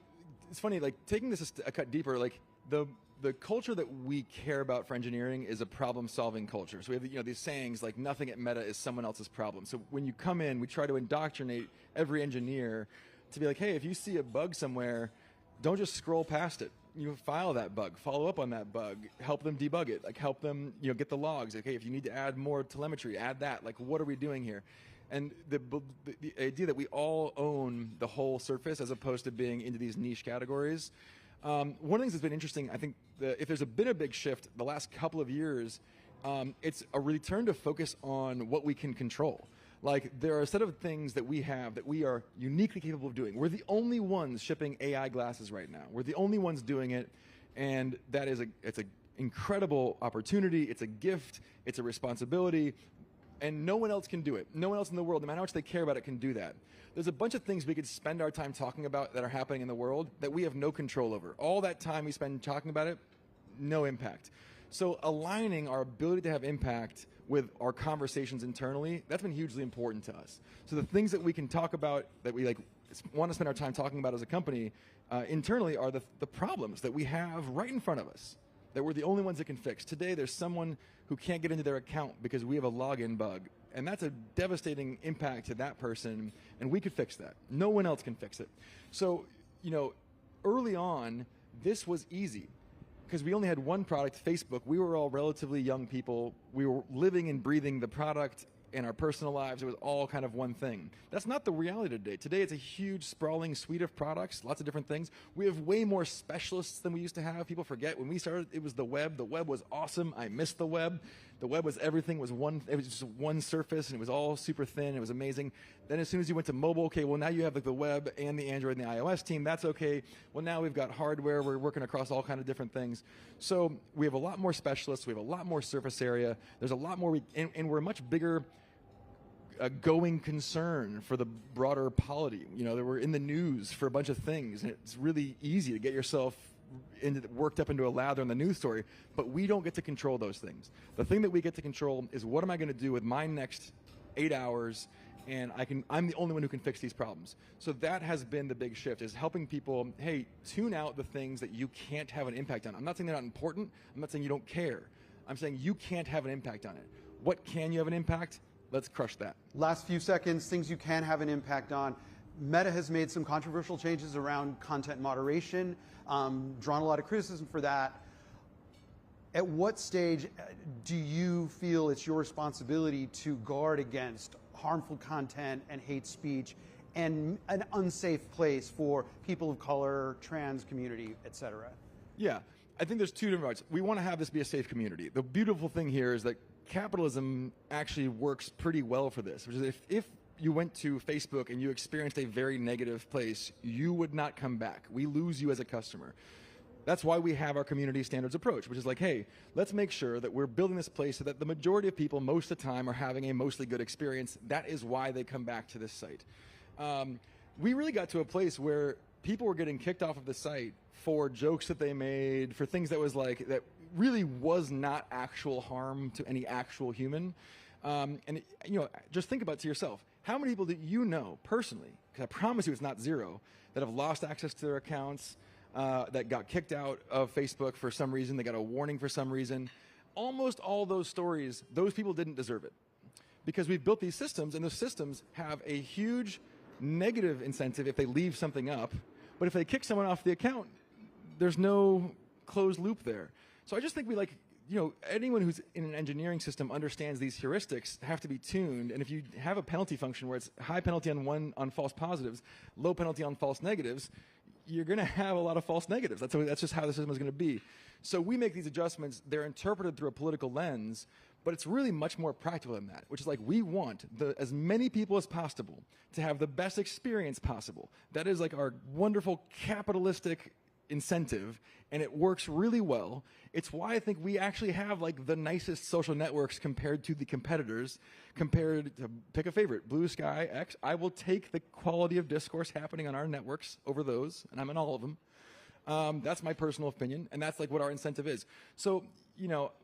it's funny, like taking this a cut deeper, like the culture that we care about for engineering is a problem-solving culture. So we have these sayings like nothing at Meta is someone else's problem. So when you come in, we try to indoctrinate every engineer to be like, hey, if you see a bug somewhere, don't just scroll past it. You file that bug, follow up on that bug, help them debug it, like help them get the logs. Like, hey, if you need to add more telemetry, add that. Like, what are we doing here? And the idea that we all own the whole surface as opposed to being into these niche categories. One of the things that's been interesting, I think, if there's been a big shift the last couple of years, it's a return to focus on what we can control. Like, there are a set of things that we have that we are uniquely capable of doing. We're the only ones shipping AI glasses right now. We're the only ones doing it, and that is it's an incredible opportunity. It's a gift. It's a responsibility, and no one else can do it. No one else in the world, no matter how much they care about it, can do that. There's a bunch of things we could spend our time talking about that are happening in the world that we have no control over. All that time we spend talking about it, no impact. So aligning our ability to have impact with our conversations internally, that's been hugely important to us. So the things that we can talk about, that we want to spend our time talking about as a company internally, are the problems that we have right in front of us, that we're the only ones that can fix. Today there's someone who can't get into their account because we have a login bug. And that's a devastating impact to that person, and we could fix that. No one else can fix it. So, early on, this was easy because we only had one product, Facebook. We were all relatively young people. We were living and breathing the product in our personal lives. It was all kind of one thing. That's not the reality today. Today, it's a huge, sprawling suite of products, lots of different things. We have way more specialists than we used to have. People forget when we started, it was the web. The web was awesome. I missed the web. The web was everything. It was just one surface, and it was all super thin. It was amazing. Then as soon as you went to mobile, okay, well, now you have the web and the Android and the iOS team. That's okay. Well, now we've got hardware. We're working across all kinds of different things. So we have a lot more specialists. We have a lot more surface area. There's a lot more, and we're a much bigger going concern for the broader polity. That we're in the news for a bunch of things, and it's really easy to get yourself worked up into a lather in the news story, but we don't get to control those things. The thing that we get to control is what am I going to do with my next 8 hours, and I'm the only one who can fix these problems. So that has been the big shift, is helping people, hey, tune out the things that you can't have an impact on. I'm not saying they're not important. I'm not saying you don't care. I'm saying you can't have an impact on it. What can you have an impact? Let's crush that. Last few seconds, things you can have an impact on. Meta has made some controversial changes around content moderation, drawn a lot of criticism for that. At what stage do you feel it's your responsibility to guard against harmful content and hate speech and an unsafe place for people of color, trans community, et cetera? Yeah, I think there's two different parts. We want to have this be a safe community. The beautiful thing here is that capitalism actually works pretty well for this, which is if you went to Facebook and you experienced a very negative place, you would not come back. We lose you as a customer. That's why we have our community standards approach, which is like, hey, let's make sure that we're building this place so that the majority of people most of the time are having a mostly good experience. That is why they come back to this site. We really got to a place where people were getting kicked off of the site for jokes that they made, for things that was like, that really was not actual harm to any actual human. Just think about it to yourself. How many people do you know personally, because I promise you it's not zero, that have lost access to their accounts, that got kicked out of Facebook for some reason, they got a warning for some reason? Almost all those stories, those people didn't deserve it. Because we've built these systems, and those systems have a huge negative incentive if they leave something up. But if they kick someone off the account, there's no closed loop there. So I just think anyone who's in an engineering system understands these heuristics have to be tuned. And if you have a penalty function where it's high penalty on false positives, low penalty on false negatives, you're going to have a lot of false negatives. That's just how the system is going to be. So we make these adjustments. They're interpreted through a political lens, but it's really much more practical than that, which is like we want as many people as possible to have the best experience possible. That is like our wonderful capitalistic incentive, and it works really well. It's why I think we actually have like the nicest social networks compared to the competitors. Compared to, pick a favorite, Blue Sky, X. I will take the quality of discourse happening on our networks over those, and I'm in all of them. That's my personal opinion, and that's like what our incentive is. So,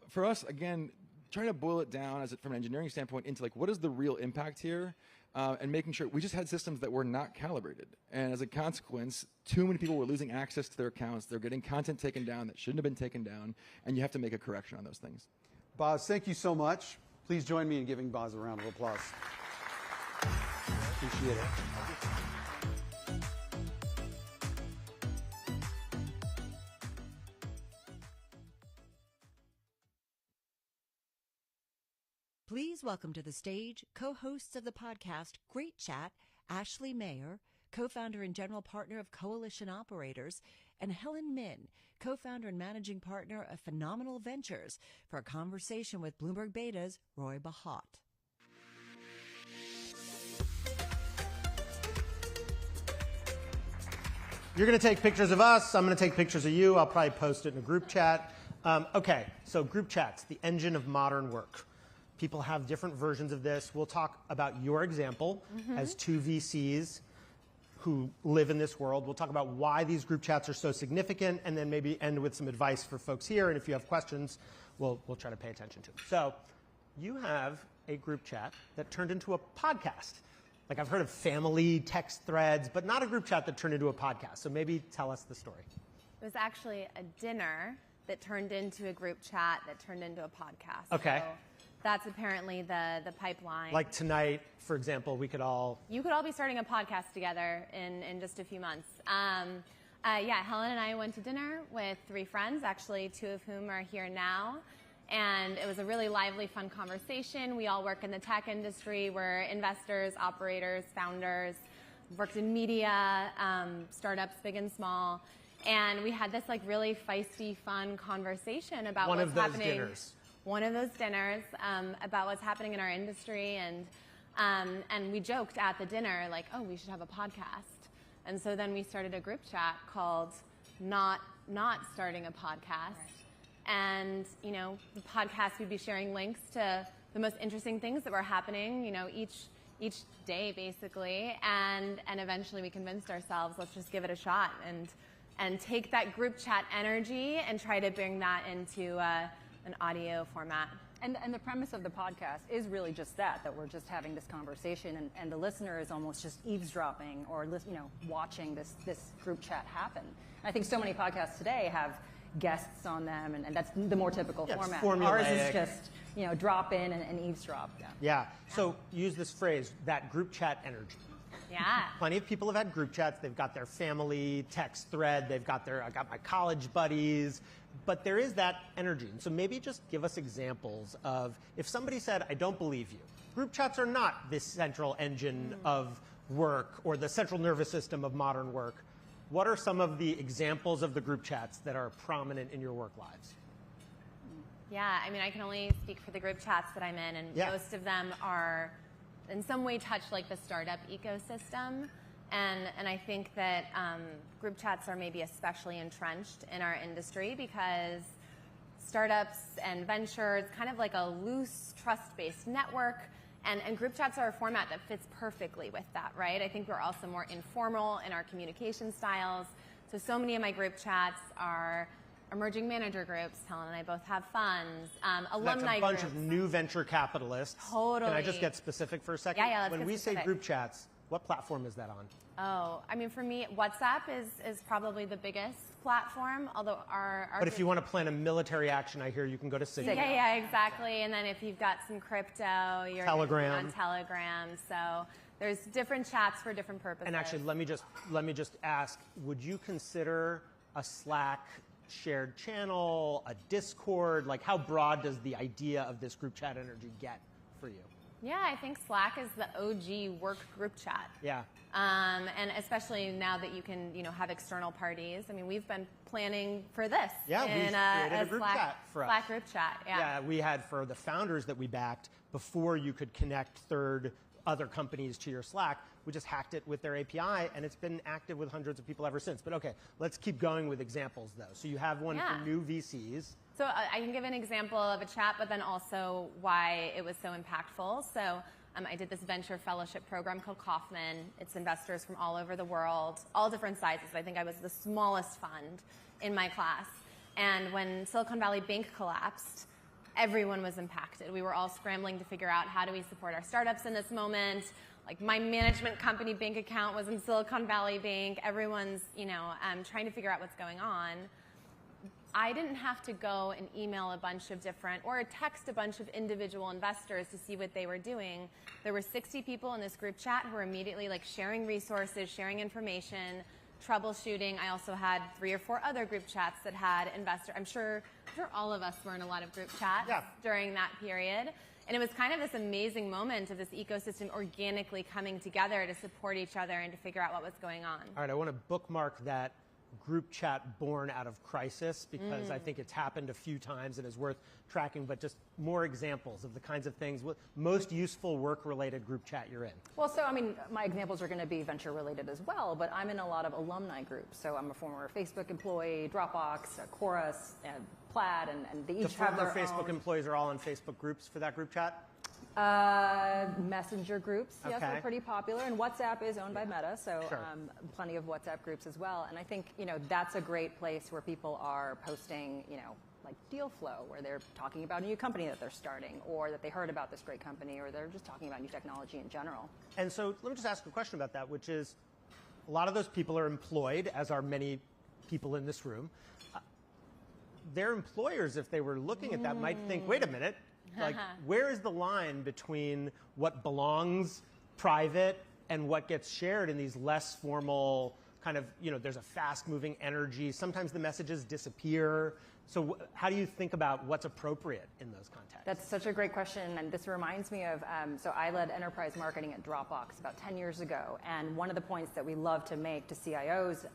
for us, again, trying to boil it down from an engineering standpoint into like, what is the real impact here? And making sure we just had systems that were not calibrated. And as a consequence, too many people were losing access to their accounts. They're getting content taken down that shouldn't have been taken down. And you have to make a correction on those things. Boz, thank you so much. Please join me in giving Boz a round of applause. Appreciate it. Please welcome to the stage co-hosts of the podcast Great Chat, Ashley Mayer, co-founder and general partner of Coalition Operators, and Helen Min, co-founder and managing partner of Phenomenal Ventures, for a conversation with Bloomberg Beta's Roy Bahat. You're going to take pictures of us. I'm going to take pictures of you. I'll probably post it in a group chat. Okay, so group chats, the engine of modern work. People have different versions of this. We'll talk about your example as two VCs who live in this world. We'll talk about why these group chats are so significant, and then maybe end with some advice for folks here. And if you have questions, we'll try to pay attention to. So you have a group chat that turned into a podcast. Like, I've heard of family text threads, but not a group chat that turned into a podcast. So maybe tell us the story. It was actually a dinner that turned into a group chat that turned into a podcast. Okay. So that's apparently the pipeline. Like tonight, for example, we could all... You could all be starting a podcast together in just a few months. Yeah, Helen and I went to dinner with 3 friends, actually 2 of whom are here now. And it was a really lively, fun conversation. We all work in the tech industry. We're investors, operators, founders, worked in media, startups big and small. And we had this like really feisty, fun conversation about what's happening. One of those dinners about what's happening in our industry. And we joked at the dinner, like, oh, we should have a podcast. And so then we started a group chat called Not Starting a Podcast. Right. And, you know, the podcast, we'd be sharing links to the most interesting things that were happening, you know, each day, basically. And eventually we convinced ourselves, let's just give it a shot and take that group chat energy and try to bring that into an audio format. And the premise of the podcast is really just that we're just having this conversation and the listener is almost just eavesdropping or, you know, watching this group chat happen. And I think so many podcasts today have guests on them, and that's the more typical format. Formulaic. Ours is just, you know, drop in and eavesdrop. Yeah. So use this phrase, that group chat energy. Yeah. Plenty of people have had group chats. They've got their family text thread. They've got I got my college buddies. But there is that energy. And so maybe just give us examples of, if somebody said, I don't believe you, group chats are not this central engine of work or the central nervous system of modern work. What are some of the examples of the group chats that are prominent in your work lives? Yeah, I mean, I can only speak for the group chats that I'm in, and most of them are in some way touch like the startup ecosystem. And I think that group chats are maybe especially entrenched in our industry because startups and venture, it's kind of like a loose, trust-based network. And group chats are a format that fits perfectly with that, right? I think we're also more informal in our communication styles. So many of my group chats are emerging manager groups. Helen and I both have funds. Alumni groups. That's a bunch of new venture capitalists. Totally. Can I just get specific for a second? Yeah, let's When we say group chats, what platform is that on? Oh, I mean, for me, WhatsApp is probably the biggest platform, although our But if you want to plan a military action, I hear you can go to Signal. Yeah, exactly. And then if you've got some crypto, you're Telegram. on Telegram. So there's different chats for different purposes. And actually, let me just ask, would you consider a Slack shared channel, a Discord? Like, how broad does the idea of this group chat energy get for you? Yeah, I think Slack is the OG work group chat. Yeah. And especially now that you can, have external parties. I mean, we've been planning for this. Yeah, we created a group chat for us. Slack group chat, yeah. Yeah, we had for the founders that we backed, before you could connect other companies to your Slack, we just hacked it with their API, and it's been active with hundreds of people ever since. But okay, let's keep going with examples, though. So you have one for new VCs. So I can give an example of a chat, but then also why it was so impactful. So I did this venture fellowship program called Kaufman. It's investors from all over the world, all different sizes. I think I was the smallest fund in my class. And when Silicon Valley Bank collapsed, everyone was impacted. We were all scrambling to figure out how do we support our startups in this moment. Like my management company bank account was in Silicon Valley Bank. Everyone's, trying to figure out what's going on. I didn't have to go and email a bunch of different, or text a bunch of individual investors to see what they were doing. There were 60 people in this group chat who were immediately sharing resources, sharing information, troubleshooting. I also had 3 or 4 other group chats that had investors. I'm sure all of us were in a lot of group chats during that period. And it was kind of this amazing moment of this ecosystem organically coming together to support each other and to figure out what was going on. All right, I want to bookmark that group chat born out of crisis because I think it's happened a few times and is worth tracking, but just more examples of the kinds of things, most useful work-related group chat you're in. Well, so, my examples are going to be venture-related as well, but I'm in a lot of alumni groups. So I'm a former Facebook employee, Dropbox, Chorus, Plaid, and they each have their own. The former Facebook employees are all in Facebook groups for that group chat? Messenger groups, yes, Okay. are pretty popular, and WhatsApp is owned by Meta, so Sure. Plenty of WhatsApp groups as well. And I think that's a great place where people are posting, like deal flow, where they're talking about a new company that they're starting, or that they heard about this great company, or they're just talking about new technology in general. And so let me just ask a question about that, which is a lot of those people are employed, as are many people in this room. Their employers, if they were looking at that, might think, wait a minute, where is the line between what belongs private and what gets shared in these less formal kind of, there's a fast-moving energy. Sometimes the messages disappear. So how do you think about what's appropriate in those contexts? That's such a great question, and this reminds me of, so I led enterprise marketing at Dropbox about 10 years ago, and one of the points that we love to make to CIOs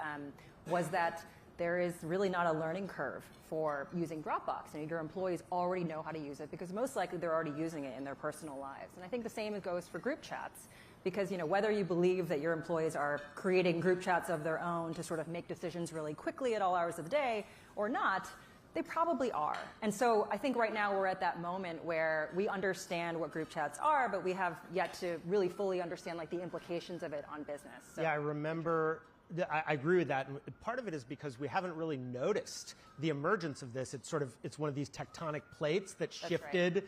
was that there is really not a learning curve for using Dropbox. And your employees already know how to use it because most likely they're already using it in their personal lives. And I think the same goes for group chats because whether you believe that your employees are creating group chats of their own to sort of make decisions really quickly at all hours of the day or not, they probably are. And so I think right now we're at that moment where we understand what group chats are, but we have yet to really fully understand the implications of it on business. So. Yeah, I remember. I agree with that. And part of it is because we haven't really noticed the emergence of this. It's one of these tectonic plates that shifted. Right.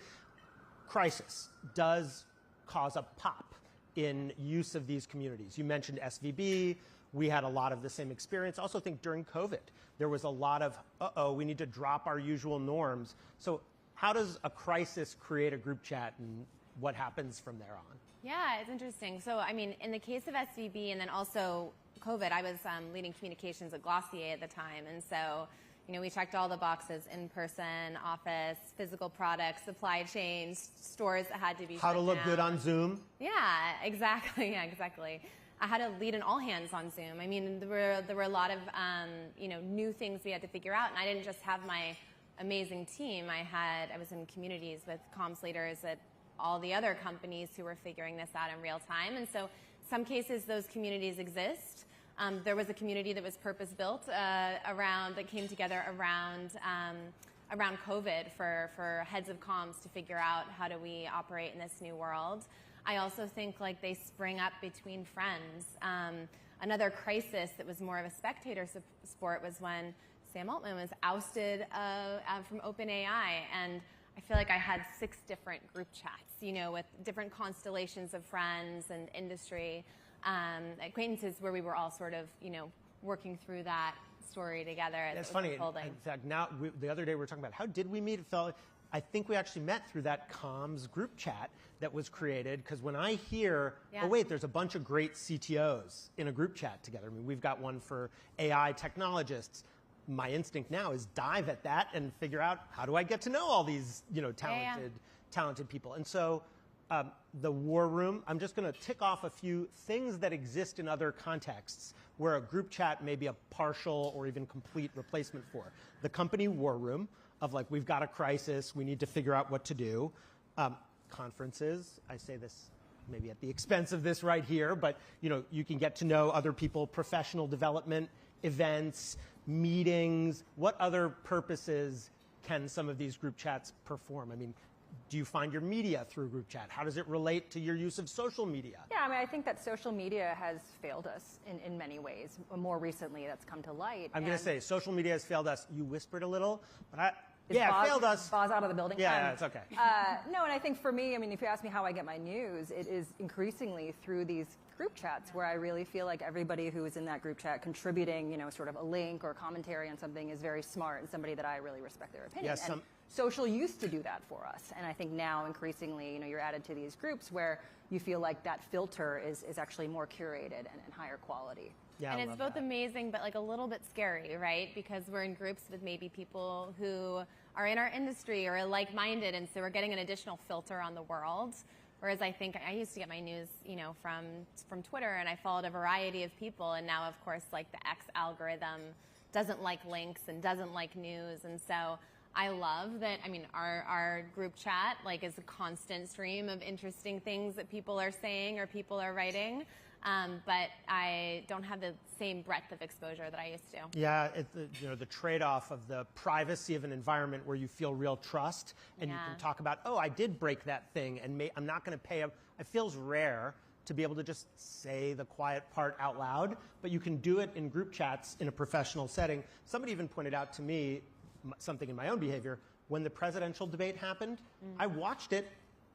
Crisis does cause a pop in use of these communities. You mentioned SVB. We had a lot of the same experience. I also think during COVID, there was a lot of, we need to drop our usual norms. So how does a crisis create a group chat and what happens from there on? Yeah, it's interesting. So, in the case of SVB and then also COVID, I was leading communications at Glossier at the time. And so, we checked all the boxes: in-person, office, physical products, supply chains, stores that had to be How to look good on Zoom? Yeah, exactly. Yeah, exactly. I had to lead an all-hands on Zoom. There were a lot of, new things we had to figure out. And I didn't just have my amazing team. I was in communities with comms leaders at all the other companies who were figuring this out in real time. And so some cases those communities exist. There was a community that was purpose-built that came together around COVID for heads of comms to figure out how do we operate in this new world. I also think they spring up between friends. Another crisis that was more of a spectator sport was when Sam Altman was ousted from OpenAI, and I feel like I had 6 different group chats, with different constellations of friends and industry acquaintances where we were all sort of, working through that story together. It's funny. In fact, the other day we were talking about how did we meet? I think we actually met through that comms group chat that was created, because when I hear, oh wait, there's a bunch of great CTOs in a group chat together. We've got one for AI technologists. My instinct now is dive at that and figure out how do I get to know all these talented people. And so the war room, I'm just going to tick off a few things that exist in other contexts where a group chat may be a partial or even complete replacement for. The company war room of we've got a crisis, we need to figure out what to do. Conferences, I say this maybe at the expense of this right here, but you can get to know other people, professional development, events, meetings. What other purposes can some of these group chats perform? Do you find your media through group chat? How does it relate to your use of social media? Yeah, I think that social media has failed us in many ways. More recently, that's come to light. I'm going to say social media has failed us. You whispered a little, but failed us. Boz out of the building? Yeah, it's okay. No, and I think for me, I mean, if you ask me how I get my news, it is increasingly through these group chats where I really feel like everybody who is in that group chat contributing, sort of a link or commentary on something is very smart and somebody that I really respect their opinion. Yes, and social used to do that for us. And I think now increasingly, you're added to these groups where you feel like that filter is actually more curated and higher quality. Yeah, and it's both amazing but like a little bit scary, right? Because we're in groups with maybe people who are in our industry or are like-minded, and so we're getting an additional filter on the world. Whereas I think I used to get my news, from Twitter, and I followed a variety of people, and now, of course, like the X algorithm doesn't like links and doesn't like news, and so I love that. I mean, our group chat is a constant stream of interesting things that people are saying or people are writing. But I don't have the same breadth of exposure that I used to. Yeah, the trade-off of the privacy of an environment where you feel real trust, and you can talk about, I did break that thing, and I'm not going to pay. It feels rare to be able to just say the quiet part out loud, but you can do it in group chats in a professional setting. Somebody even pointed out to me something in my own behavior. When the presidential debate happened, I watched it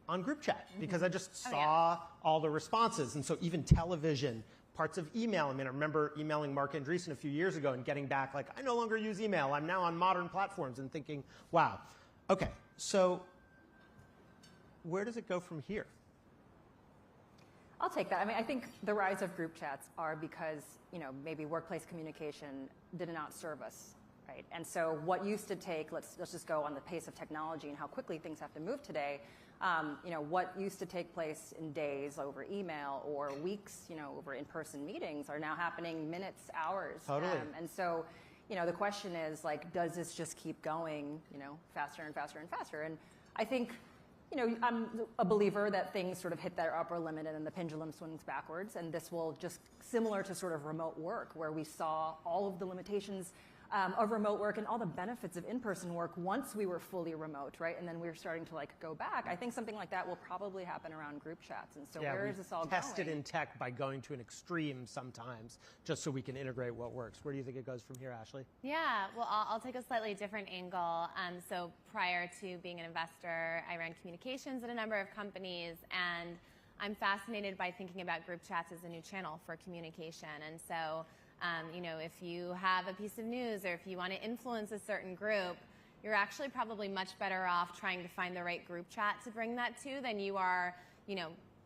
on group chat because I just saw all the responses. And so even television, parts of email. I mean, I remember emailing Mark Andreessen a few years ago and getting back I no longer use email. I'm now on modern platforms, and thinking, wow. Okay, so where does it go from here? I'll take that. I mean, I think the rise of group chats are because, maybe workplace communication did not serve us, right? And so what used to take, let's just go on the pace of technology and how quickly things have to move today. What used to take place in days over email or weeks, over in-person meetings are now happening minutes, hours. Totally. And so, the question is does this just keep going, faster and faster and faster? And I think, I'm a believer that things sort of hit their upper limit and then the pendulum swings backwards. And this will just similar to sort of remote work, where we saw all of the limitations of remote work and all the benefits of in-person work once we were fully remote, right? And then we were starting to go back. I think something like that will probably happen around group chats. And so where is this all going? Tested in tech by going to an extreme sometimes, just so we can integrate what works. Where do you think it goes from here, Ashley? Yeah, well, I'll take a slightly different angle. So prior to being an investor, I ran communications at a number of companies, and I'm fascinated by thinking about group chats as a new channel for communication. And so if you have a piece of news or if you want to influence a certain group, you're actually probably much better off trying to find the right group chat to bring that to than you are,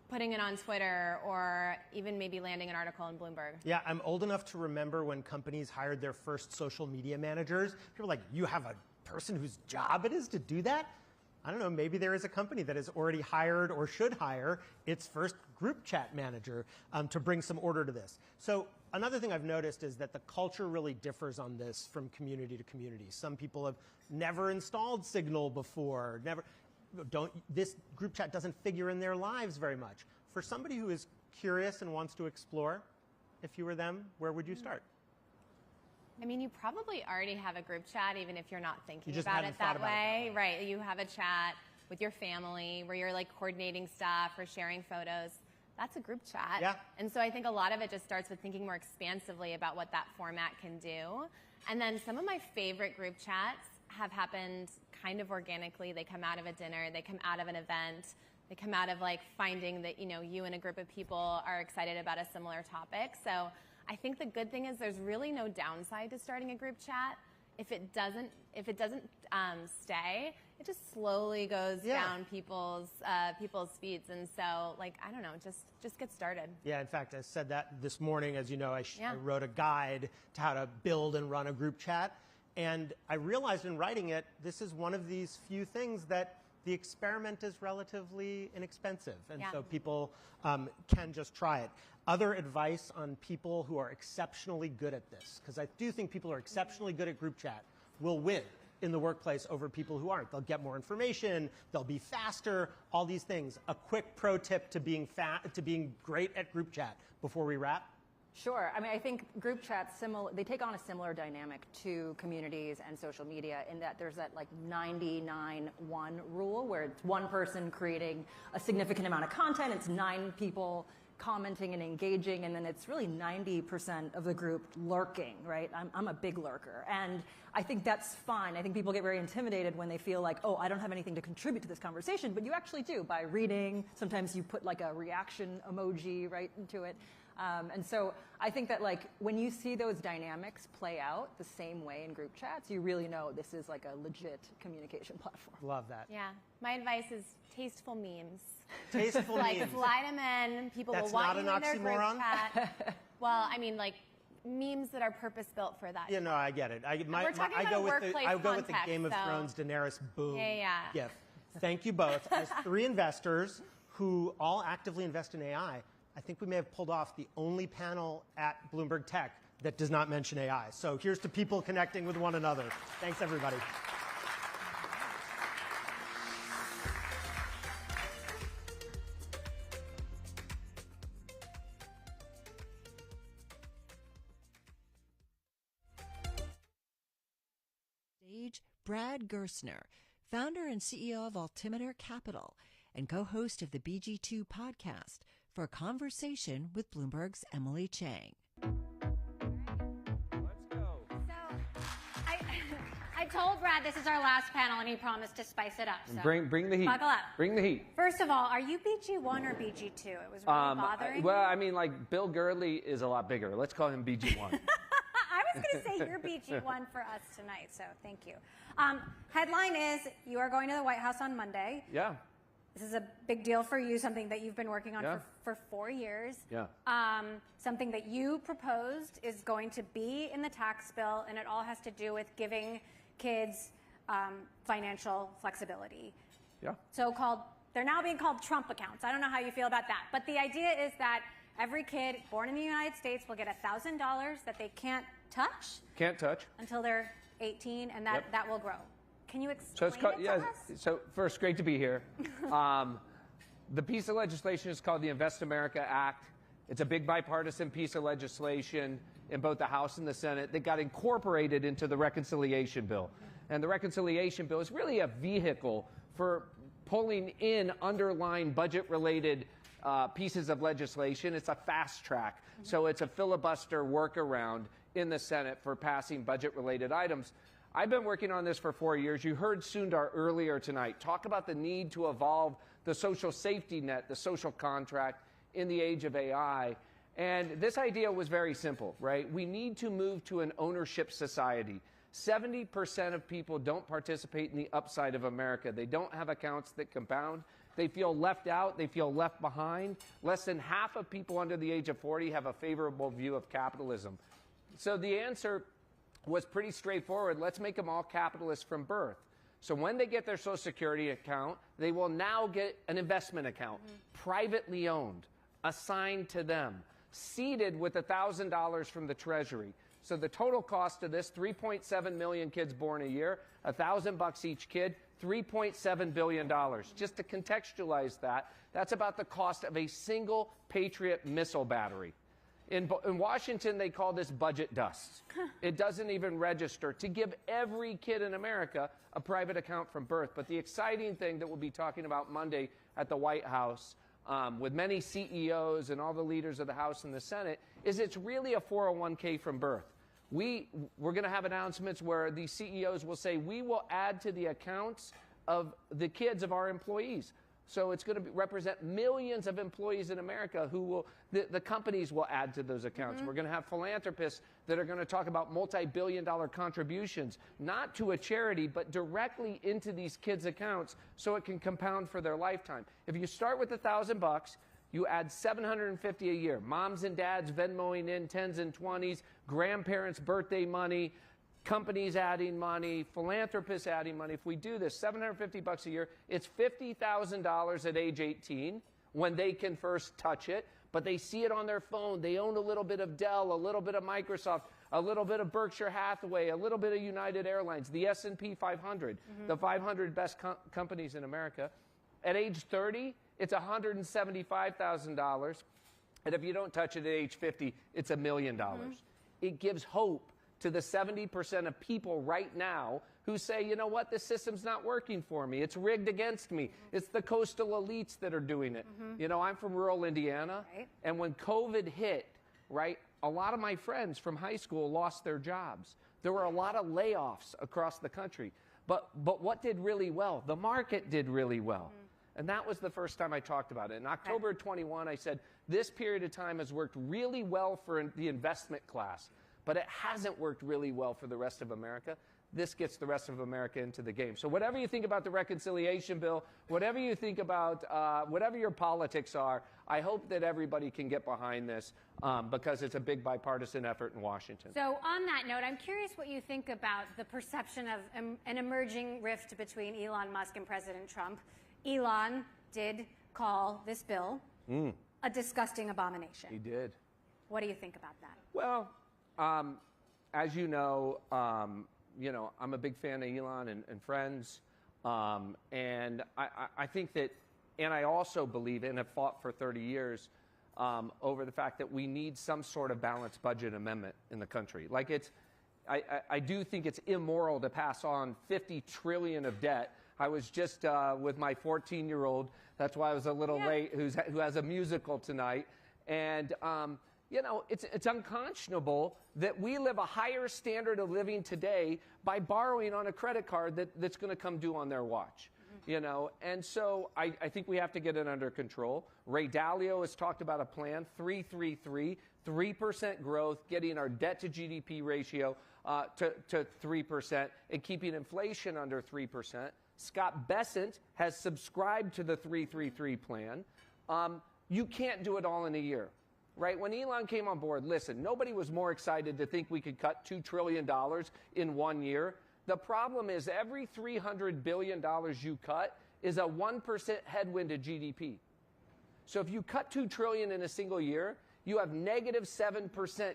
putting it on Twitter or even maybe landing an article in Bloomberg. Yeah, I'm old enough to remember when companies hired their first social media managers. People were like, you have a person whose job it is to do that? I don't know, maybe there is a company that has already hired or should hire its first group chat manager to bring some order to this. So another thing I've noticed is that the culture really differs on this from community to community. Some people have never installed Signal before, this group chat doesn't figure in their lives very much. For somebody who is curious and wants to explore, if you were them, where would you start? I mean, you probably already have a group chat, even if you're not thinking about it that way. Right. You have a chat with your family where you're coordinating stuff or sharing photos. That's a group chat. Yeah. And so I think a lot of it just starts with thinking more expansively about what that format can do. And then some of my favorite group chats have happened kind of organically. They come out of a dinner, they come out of an event, they come out of finding that, you and a group of people are excited about a similar topic. So I think the good thing is there's really no downside to starting a group chat. If it doesn't stay, it just slowly goes down people's feeds. And so, I don't know, just get started. Yeah, in fact, I said that this morning. As you know, I wrote a guide to how to build and run a group chat. And I realized in writing it, this is one of these few things that the experiment is relatively inexpensive. And so people can just try it. Other advice on people who are exceptionally good at this, because I do think people who are exceptionally good at group chat will win in the workplace over people who aren't. They'll get more information, they'll be faster, all these things. A quick pro tip to being great at group chat before we wrap. Sure. I mean, I think group chats, they take on a similar dynamic to communities and social media in that there's that 99-1 rule where it's one person creating a significant amount of content, it's 9 people commenting and engaging, and then it's really 90% of the group lurking, right? I'm a big lurker, and I think that's fine. I think people get very intimidated when they feel like, oh, I don't have anything to contribute to this conversation, but you actually do by reading. Sometimes you put like a reaction emoji right into it. And so I think that like when you see those dynamics play out the same way in group chats, you really know this is like a legit communication platform. Love that. Yeah. My advice is tasteful memes. Tasteful like, memes. slide them in. People That's will want you not in an their group oxymoron? chat. Well, I mean, like memes that are purpose-built for that. Yeah, no, I get it. I go with the Game of Thrones Daenerys boom gif. Thank you both. As 3 investors who all actively invest in AI, I think we may have pulled off the only panel at Bloomberg Tech that does not mention AI. So here's to people connecting with one another. Thanks, everybody. Stage Brad Gerstner, founder and CEO of Altimeter Capital and co-host of the BG2 podcast, for a conversation with Bloomberg's Emily Chang. I told Brad this is our last panel, and he promised to spice it up. So Bring the heat. Buckle up. Bring the heat. First of all, are you BG1 or BG2? It was really bothering Well, me. I mean, like, Bill Gurley is a lot bigger. Let's call him BG1. I was going to say you're BG1 for us tonight, so thank you. Headline is, you are going to the White House on Monday. Yeah. This is a big deal for you, something that you've been working on for 4 years. Yeah. Something that you proposed is going to be in the tax bill, and it all has to do with giving kids financial flexibility. Yeah. So-called, they're now being called Trump accounts. I don't know how you feel about that. But the idea is that every kid born in the United States will get $1,000 that they can't touch. Can't touch. Until they're 18, and that will grow. Can you explain it to us? So first, great to be here. The piece of legislation is called the Invest America Act. It's a big bipartisan piece of legislation in both the House and the Senate that got incorporated into the reconciliation bill. And the reconciliation bill is really a vehicle for pulling in underlying budget-related pieces of legislation. It's a fast track. So it's a filibuster workaround in the Senate for passing budget-related items. I've been working on this for 4 years. You heard Sundar earlier tonight talk about the need to evolve the social safety net, the social contract in the age of AI. And this idea was very simple, right? We need to move to an ownership society. 70% of people don't participate in the upside of America. They don't have accounts that compound. They feel left out. They feel left behind. Less than half of people under the age of 40 have a favorable view of capitalism. So the answer was pretty straightforward. Let's make them all capitalists from birth. So when they get their Social Security account, they will now get an investment account, privately owned, assigned to them, seeded with $1,000 from the Treasury. So the total cost of this, 3.7 million kids born a year, $1,000 each kid, $3.7 billion. Just to contextualize that, that's about the cost of a single Patriot missile battery. In Washington, they call this budget dust. It doesn't even register to give every kid in America a private account from birth. But the exciting thing that we'll be talking about Monday at the White House with many CEOs and all the leaders of the House and the Senate is it's really a 401k from birth. We're going to have announcements where the CEOs will say, we will add to the accounts of the kids of our employees. So it's going to represent millions of employees in America who will, the companies will add to those accounts. We're going to have philanthropists that are going to talk about multi-billion-dollar contributions, not to a charity, but directly into these kids' accounts so it can compound for their lifetime. If you start with $1,000, you add $750 a year. Moms and dads Venmoing in 10s and 20s, grandparents' birthday money, companies adding money, philanthropists adding money. If we do this, $750 a year, it's $50,000 at age 18 when they can first touch it, but they see it on their phone. They own a little bit of Dell, a little bit of Microsoft, a little bit of Berkshire Hathaway, a little bit of United Airlines, the S&P 500, the 500 best companies in America. At age 30, it's $175,000. And if you don't touch it at age 50, it's $1 million. It gives hope to the 70% of people right now who say, you know what, this system's not working for me. It's rigged against me. It's the coastal elites that are doing it. You know, I'm from rural Indiana, and when COVID hit, right, a lot of my friends from high school lost their jobs. There were a lot of layoffs across the country. But what did really well? The market did really well. And that was the first time I talked about it. In October 21, I said, this period of time has worked really well for the investment class, but it hasn't worked really well for the rest of America. This gets the rest of America into the game. So whatever you think about the reconciliation bill, whatever you think about, whatever your politics are, I hope that everybody can get behind this because it's a big bipartisan effort in Washington. So on that note, I'm curious what you think about the perception of an emerging rift between Elon Musk and President Trump. Elon did call this bill a disgusting abomination. He did. What do you think about that? Well, as you know, I'm a big fan of Elon and friends. And I think that, and I also believe and have fought for 30 years over the fact that we need some sort of balanced budget amendment in the country. Like I do think it's immoral to pass on $50 trillion of debt. I was just with my 14-year-old. That's why I was a little late. Who has a musical tonight, and you know, it's unconscionable that we live a higher standard of living today by borrowing on a credit card that's going to come due on their watch. You know, and so I think we have to get it under control. Ray Dalio has talked about a plan, 3-3-3, 3% growth, getting our debt to GDP ratio to 3% and keeping inflation under 3%. Scott Bessent has subscribed to the 3-3-3 plan. You can't do it all in a year, right? When Elon came on board, listen, nobody was more excited to think we could cut $2 trillion in 1 year. The problem is every $300 billion you cut is a 1% headwind to GDP. So if you cut $2 trillion in a single year, you have negative 7%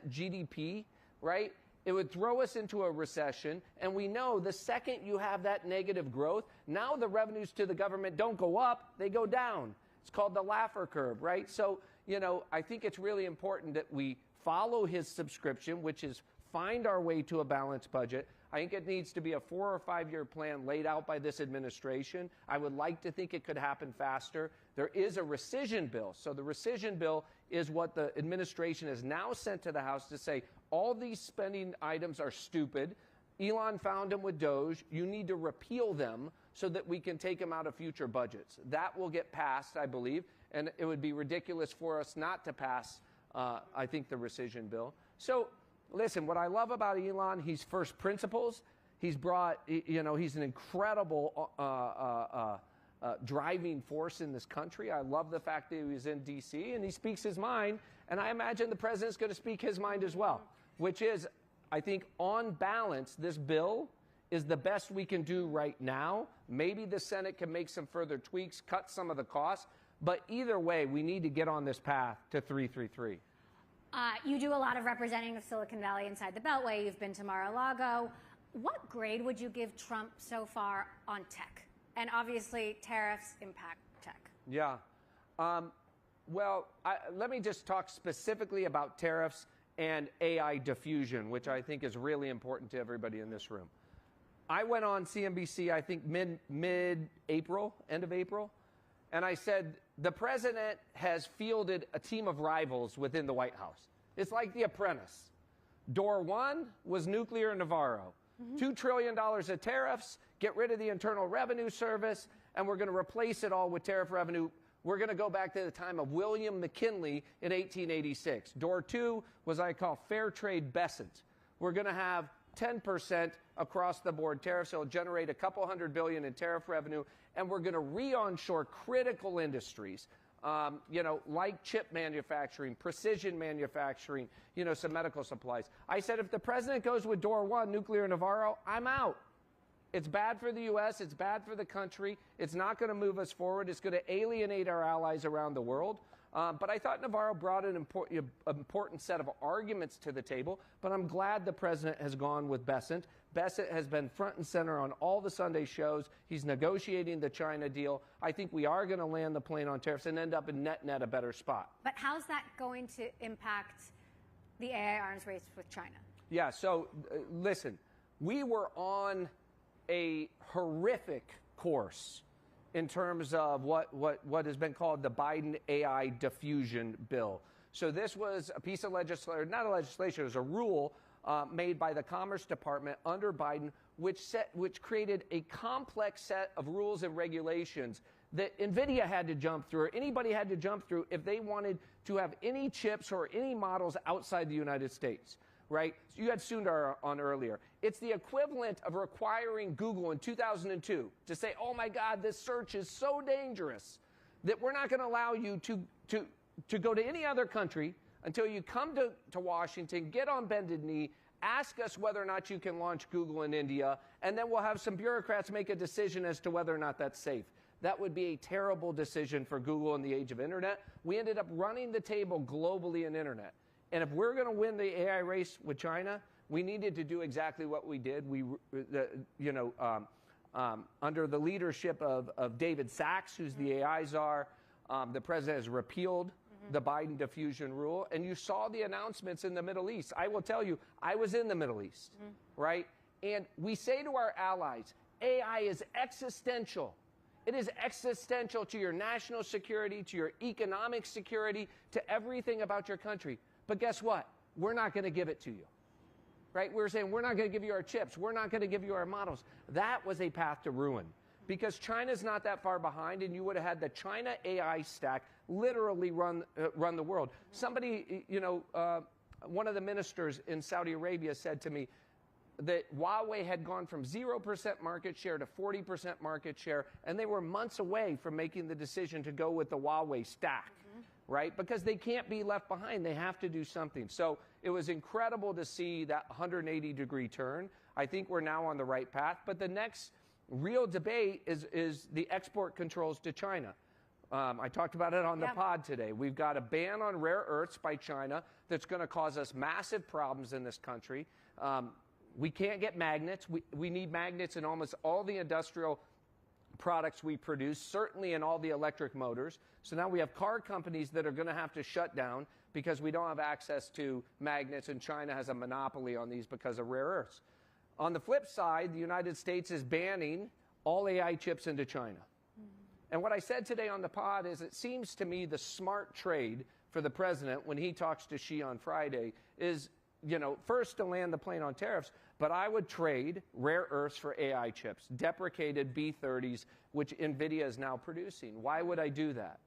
GDP, right? It would throw us into a recession, and we know the second you have that negative growth, now the revenues to the government don't go up, they go down. It's called the Laffer curve, right? So, you know, I think it's really important that we follow his subscription, which is find our way to a balanced budget. I think it needs to be a 4 or 5 year plan laid out by this administration. I would like to think it could happen faster. There is a rescission bill. So the rescission bill is what the administration has now sent to the House to say all these spending items are stupid. Elon found them with Doge. You need to repeal them so that we can take them out of future budgets. That will get passed, I believe, and it would be ridiculous for us not to pass, I think, the rescission bill. So listen, what I love about Elon, he's first principles. He's brought, you know, he's an incredible driving force in this country. I love the fact that he was in D.C. and he speaks his mind, and I imagine the president's going to speak his mind as well, which is, I think, on balance, this bill is the best we can do right now. Maybe the Senate can make some further tweaks, cut some of the costs, but either way, we need to get on this path to 3-3-3. You do a lot of representing of Silicon Valley inside the Beltway. You've been to Mar-a-Lago. What grade would you give Trump so far on tech? And obviously, tariffs impact tech. Yeah. Well, let me just talk specifically about tariffs and AI diffusion, which I think is really important to everybody in this room. I went on CNBC, I think mid-April, end of April, and I said, the president has fielded a team of rivals within the White House. It's like The Apprentice. Door one was nuclear Navarro. $2 trillion of tariffs, get rid of the Internal Revenue Service, and we're going to replace it all with tariff revenue. We're going to go back to the time of William McKinley in 1886. Door two was, I call, fair trade Bessent. We're going to have 10% across the board tariffs. It'll generate a couple $100 billion in tariff revenue, and we're going to re-onshore critical industries, you know, like chip manufacturing, precision manufacturing, you know, some medical supplies. I said, if the president goes with door one, nuclear Navarro, I'm out. It's bad for the U.S. It's bad for the country. It's not going to move us forward. It's going to alienate our allies around the world. But I thought Navarro brought an important set of arguments to the table, but I'm glad the president has gone with Bessent. Bessent has been front and center on all the Sunday shows. He's negotiating the China deal. I think we are going to land the plane on tariffs and end up in net a better spot. But how's that going to impact the AI arms race with China? Yeah, so listen, we were on a horrific course in terms of what has been called the Biden AI diffusion bill. So this was a piece of legislation, not a legislation, it was a rule made by the Commerce Department under Biden, which created a complex set of rules and regulations that NVIDIA had to jump through, or anybody had to jump through if they wanted to have any chips or any models outside the United States, right? So you had Sundar on earlier. It's the equivalent of requiring Google in 2002 to say, oh my God, this search is so dangerous that we're not going to allow you to go to any other country until you come to Washington, get on bended knee, ask us whether or not you can launch Google in India, and then we'll have some bureaucrats make a decision as to whether or not that's safe. That would be a terrible decision for Google in the age of internet. We ended up running the table globally in internet. And if we're going to win the AI race with China, we needed to do exactly what we did. Under the leadership of David Sachs, who's the AI czar, the president has repealed the Biden diffusion rule. And you saw the announcements in the Middle East. I will tell you, I was in the Middle East, right? And we say to our allies, AI is existential. It is existential to your national security, to your economic security, to everything about your country. But guess what? We're not going to give it to you, right? We're saying we're not going to give you our chips. We're not going to give you our models. That was a path to ruin because China's not that far behind, and you would have had the China AI stack literally run the world. Somebody, one of the ministers in Saudi Arabia said to me, that Huawei had gone from 0% market share to 40% market share, and they were months away from making the decision to go with the Huawei stack, right? Because they can't be left behind. They have to do something. So it was incredible to see that 180-degree turn. I think we're now on the right path. But the next real debate is the export controls to China. I talked about it on the pod today. We've got a ban on rare earths by China that's going to cause us massive problems in this country. We can't get magnets. We need magnets in almost all the industrial products we produce, certainly in all the electric motors. So now we have car companies that are going to have to shut down because we don't have access to magnets, and China has a monopoly on these because of rare earths. On the flip side, the United States is banning all AI chips into China. And what I said today on the pod is it seems to me the smart trade for the president when he talks to Xi on Friday is, first to land the plane on tariffs, but I would trade rare earths for AI chips, deprecated B30s, which NVIDIA is now producing. Why would I do that?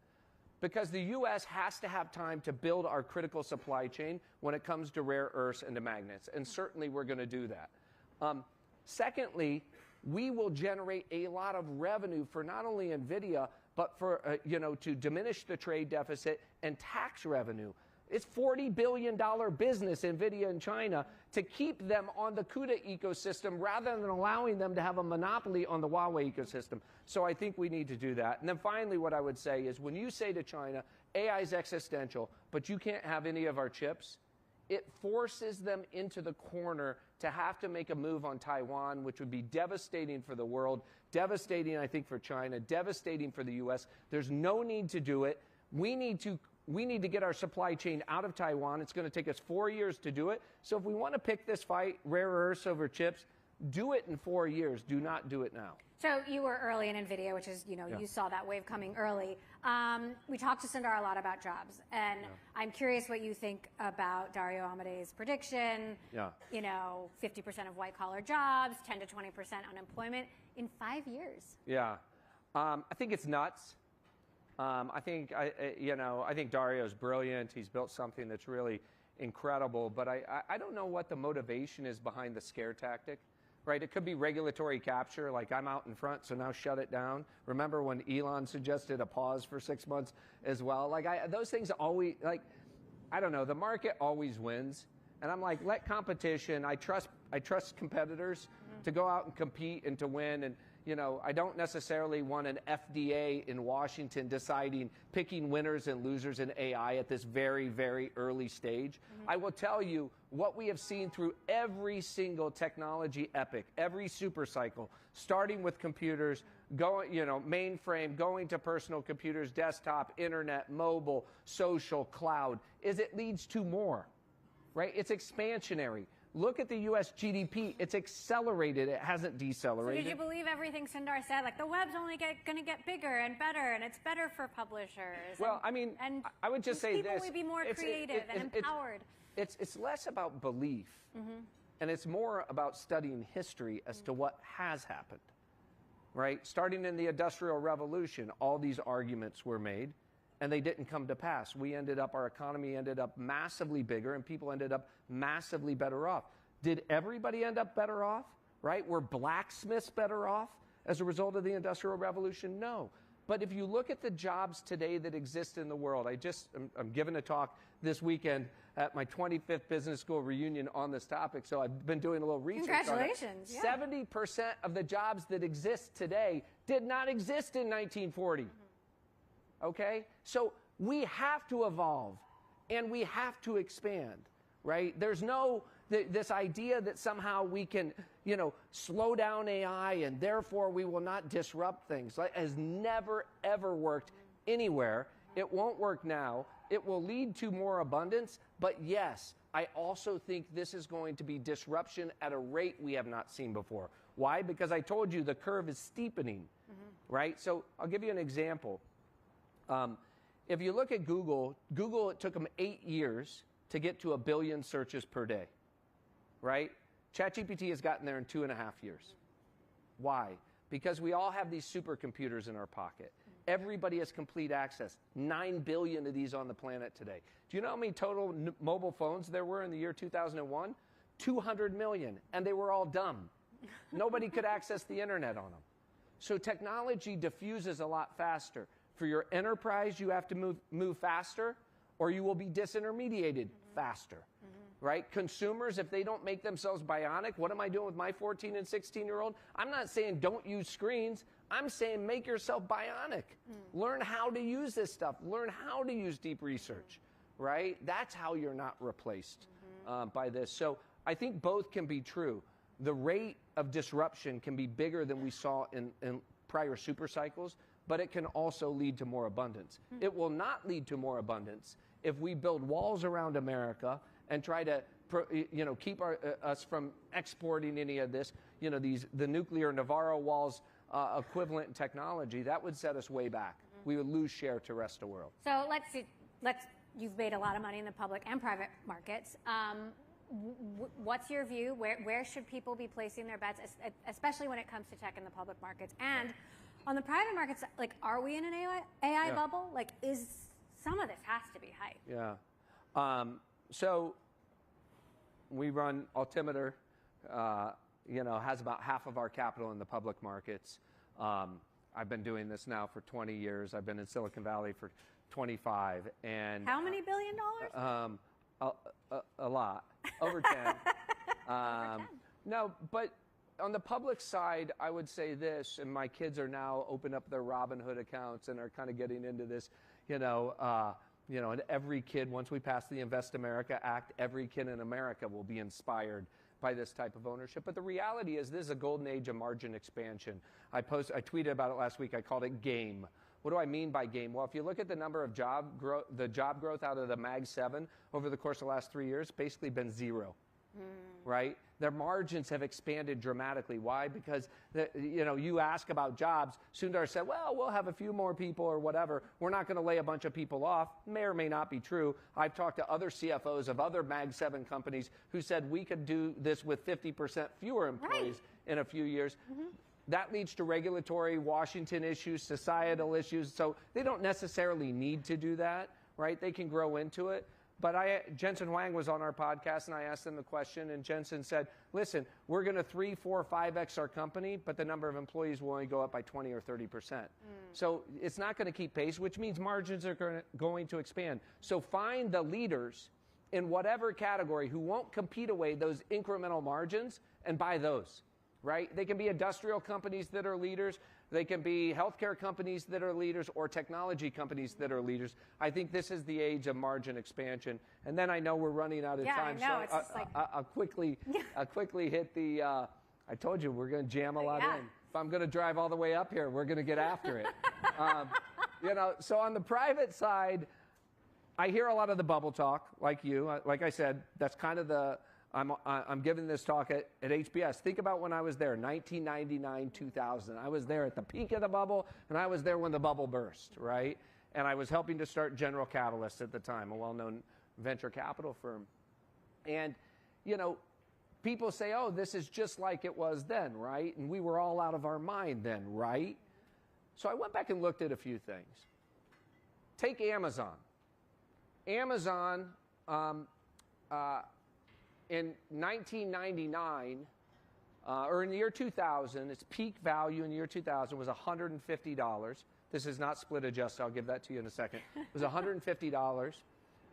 Because the U.S. has to have time to build our critical supply chain when it comes to rare earths and to magnets, and certainly we're going to do that. Secondly, we will generate a lot of revenue for not only NVIDIA, but for, to diminish the trade deficit and tax revenue. It's $40 billion business, NVIDIA in China, to keep them on the CUDA ecosystem rather than allowing them to have a monopoly on the Huawei ecosystem. So I think we need to do that. And then finally, what I would say is when you say to China, AI is existential, but you can't have any of our chips, it forces them into the corner to have to make a move on Taiwan, which would be devastating for the world, devastating, I think, for China, devastating for the U.S. There's no need to do it. We need to get our supply chain out of Taiwan. It's going to take us 4 years to do it. So if we want to pick this fight, rare earths over chips, do it in 4 years. Do not do it now. So you were early in NVIDIA, which is, you saw that wave coming early. We talked to Sundar a lot about jobs, and I'm curious what you think about Dario Amadei's prediction. 50% of white-collar jobs, 10 to 20% unemployment in 5 years. Yeah. I think it's nuts. I think Dario's brilliant. He's built something that's really incredible, but I don't know what the motivation is behind the scare tactic. Right, it could be regulatory capture, like I'm out in front, so now shut it down. Remember when Elon suggested a pause for 6 months as well? Those things always, I don't know, the market always wins. And I'm like, let competition, I trust competitors to go out and compete and to win. And, I don't necessarily want an FDA in Washington picking winners and losers in AI at this very, very early stage. I will tell you what we have seen through every single technology epic, every super cycle, starting with computers, mainframe, going to personal computers, desktop, internet, mobile, social, cloud, is it leads to more, right? It's expansionary. Look at the U.S. GDP. It's accelerated. It hasn't So decelerated. did you believe everything Sundar said? Like, the web's only going to get bigger and better, and it's better for publishers. Well, I mean, I would just say this. People will be more creative and empowered. It's less about belief, and it's more about studying history as to what has happened, right? Starting in the Industrial Revolution, all these arguments were made, and they didn't come to pass. Our economy ended up massively bigger, and people ended up massively better off. Did everybody end up better off, right? Were blacksmiths better off as a result of the Industrial Revolution? No. But if you look at the jobs today that exist in the world, I'm giving a talk this weekend at my 25th business school reunion on this topic, so I've been doing a little research on it. Congratulations. Yeah. 70% of the jobs that exist today did not exist in 1940. Okay? So we have to evolve, and we have to expand, right? There's no, this idea that somehow we can, slow down AI and therefore we will not disrupt things. That has never, ever worked anywhere. It won't work now. It will lead to more abundance, but yes, I also think this is going to be disruption at a rate we have not seen before. Why? Because I told you the curve is steepening, right? So I'll give you an example. If you look at Google, it took them 8 years to get to 1 billion searches per day, right? ChatGPT has gotten there in 2.5 years. Why? Because we all have these supercomputers in our pocket. Everybody has complete access. 9 billion of these on the planet today. Do you know how many total mobile phones there were in the year 2001? 200 million, and they were all dumb. Nobody could access the internet on them. So technology diffuses a lot faster. For your enterprise, you have to move faster, or you will be disintermediated faster, right? Consumers, if they don't make themselves bionic, what am I doing with my 14 and 16-year-old? I'm not saying don't use screens. I'm saying make yourself bionic. Learn how to use this stuff. Learn how to use deep research, right? That's how you're not replaced by this. So I think both can be true. The rate of disruption can be bigger than we saw in prior super cycles, but it can also lead to more abundance. It will not lead to more abundance if we build walls around America and try to keep us from exporting any of this, the nuclear Navarro walls equivalent in technology. That would set us way back. We would lose share to the rest of the world. So you've made a lot of money in the public and private markets. What's your view? Where should people be placing their bets, especially when it comes to tech in the public markets? And on the private markets, are we in an AI bubble? Some of this has to be hype. Yeah. So we run Altimeter, has about half of our capital in the public markets. I've been doing this now for 20 years. I've been in Silicon Valley for 25. And how many $1 billion? A lot. Over 10. No, but on the public side, I would say this, and my kids are now open up their Robinhood accounts and are kind of getting into this, and every kid, once we pass the Invest America Act, every kid in America will be inspired by this type of ownership. But the reality is this is a golden age of margin expansion. I tweeted about it last week. I called it game. What do I mean by game? Well, if you look at the number of job growth out of the Mag 7 over the course of the last 3 years, basically been zero, right? Their margins have expanded dramatically. Why? Because, you ask about jobs. Sundar said, well, we'll have a few more people or whatever. We're not going to lay a bunch of people off. May or may not be true. I've talked to other CFOs of other Mag 7 companies who said we could do this with 50% fewer employees in a few years. That leads to regulatory Washington issues, societal issues. So they don't necessarily need to do that, right? They can grow into it. But Jensen Huang was on our podcast, and I asked him the question, and Jensen said, listen, we're going to 3, 4, 5x our company, but the number of employees will only go up by 20 or 30%. So it's not going to keep pace, which means margins are going to expand. So find the leaders in whatever category who won't compete away those incremental margins and buy those, right? They can be industrial companies that are leaders. They can be healthcare companies that are leaders or technology companies that are leaders. I think this is the age of margin expansion. And then I know we're running out of time, I know. so I'll quickly hit the, I told you we're going to jam a lot in. If I'm going to drive all the way up here, we're going to get after it. So on the private side, I hear a lot of the bubble talk, like you. Like I said, that's kind of the I'm giving this talk at HBS. Think about when I was there, 1999, 2000. I was there at the peak of the bubble, and I was there when the bubble burst, right? And I was helping to start General Catalyst at the time, a well-known venture capital firm. And, you know, people say, oh, this is just like it was then, right? And we were all out of our mind then, right? So I went back and looked at a few things. Take Amazon. Amazon, in 1999, or in the year 2000, its peak value in the year 2000 was $150. This is not split adjusted. I'll give that to you in a second. It was $150.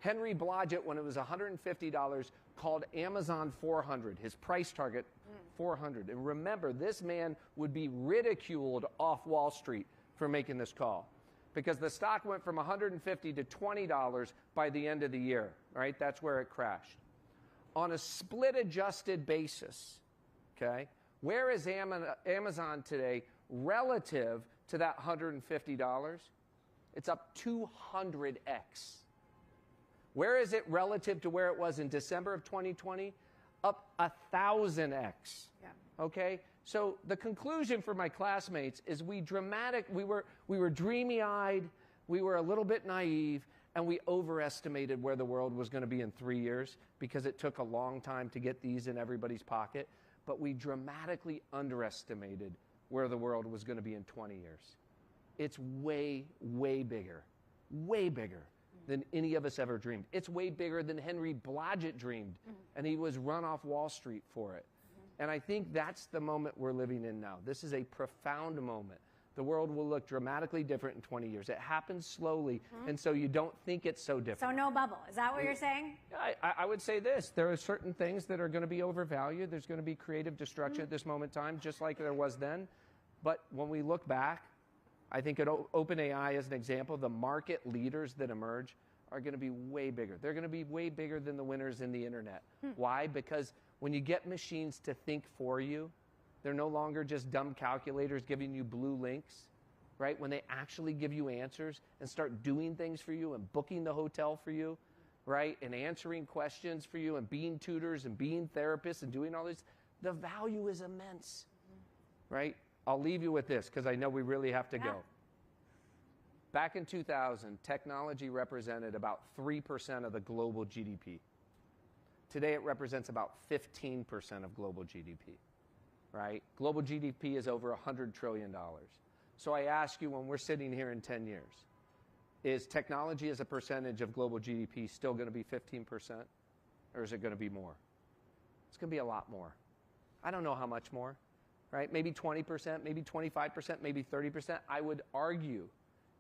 Henry Blodgett, when it was $150, called Amazon 400, his price target 400. And remember, this man would be ridiculed off Wall Street for making this call, because the stock went from $150 to $20 by the end of the year, right? That's where it crashed. On a split-adjusted basis, okay, where is Amazon today relative to that $150? It's up 200x. Where is it relative to where it was in December of 2020? Up 1,000x. Yeah. Okay? So the conclusion for my classmates is we were dreamy-eyed, we were a little bit naive, and we overestimated where the world was going to be in 3 years because it took a long time to get these in everybody's pocket. But we dramatically underestimated where the world was going to be in 20 years. It's way, way bigger than any of us ever dreamed. It's way bigger than Henry Blodgett dreamed, and he was run off Wall Street for it. And I think that's the moment we're living in now. This is a profound moment. The world will look dramatically different in 20 years. It happens slowly, and so you don't think it's so different. So no bubble. Is that what you're saying? I would say this. There are certain things that are going to be overvalued. There's going to be creative destruction at this moment in time, just like there was then. But when we look back, I think at OpenAI as an example, the market leaders that emerge are going to be way bigger. They're going to be way bigger than the winners in the internet. Why? Because when you get machines to think for you, they're no longer just dumb calculators giving you blue links, right? When they actually give you answers and start doing things for you and booking the hotel for you, right? And answering questions for you and being tutors and being therapists and doing all this, the value is immense, right? I'll leave you with this because I know we really have to go. Back in 2000, technology represented about 3% of the global GDP. Today, it represents about 15% of global GDP, right? Global GDP is over $100 trillion. So I ask you, when we're sitting here in 10 years, is technology as a percentage of global GDP still going to be 15%? Or is it going to be more? It's going to be a lot more. I don't know how much more, right? Maybe 20%, maybe 25%, maybe 30%. I would argue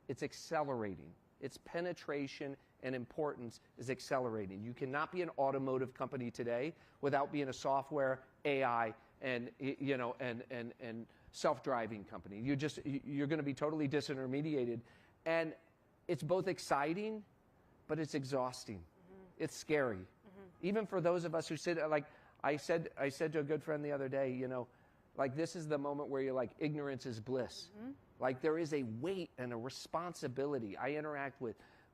it's accelerating. Its penetration and importance is accelerating. You cannot be an automotive company today without being a software, AI, and self-driving company. You're going to be totally disintermediated, and it's both exciting, but it's exhausting. It's scary, even for those of us who sit. Like I said to a good friend the other day, like this is the moment where you're like, ignorance is bliss. Like there is a weight and a responsibility. I interact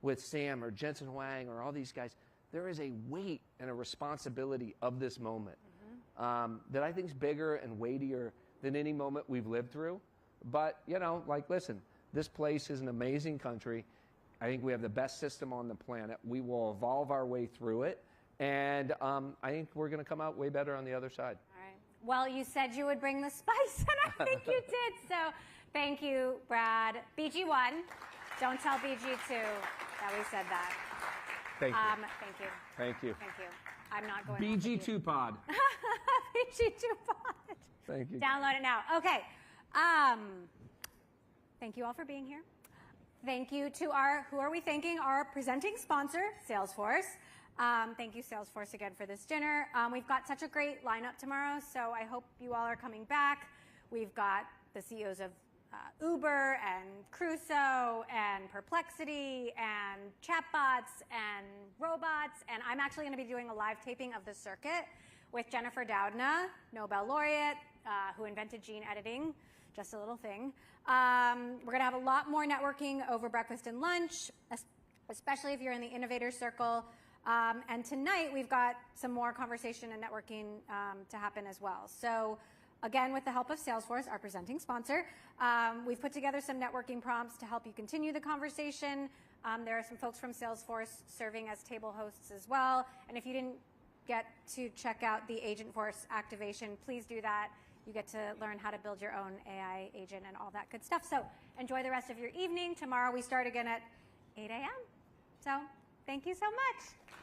with Sam or Jensen Huang or all these guys. There is a weight and a responsibility of this moment that I think is bigger and weightier than any moment we've lived through. But, listen, this place is an amazing country. I think we have the best system on the planet. We will evolve our way through it. And I think we're going to come out way better on the other side. All right. Well, you said you would bring the spice, and I think you did. So thank you, Brad. BG1, don't tell BG2 that we said that. Thank you. Thank you. Thank you. Thank you. I'm not going BG2 pod. BG2 pod. Thank you. Download it now. Okay. Thank you all for being here. Thank you to who are we thanking? Our presenting sponsor, Salesforce. Thank you, Salesforce, again for this dinner. We've got such a great lineup tomorrow, so I hope you all are coming back. We've got the CEOs of Uber and Crusoe and Perplexity and chatbots and robots, and I'm actually going to be doing a live taping of The Circuit with Jennifer Doudna, Nobel laureate, who invented gene editing, just a little thing. We're going to have a lot more networking over breakfast and lunch, especially if you're in the innovator circle. And tonight, we've got some more conversation and networking to happen as well. So again, with the help of Salesforce, our presenting sponsor, we've put together some networking prompts to help you continue the conversation. There are some folks from Salesforce serving as table hosts as well. And if you didn't get to check out the Agentforce activation, please do that. You get to learn how to build your own AI agent and all that good stuff. So enjoy the rest of your evening. Tomorrow we start again at 8 a.m. So thank you so much.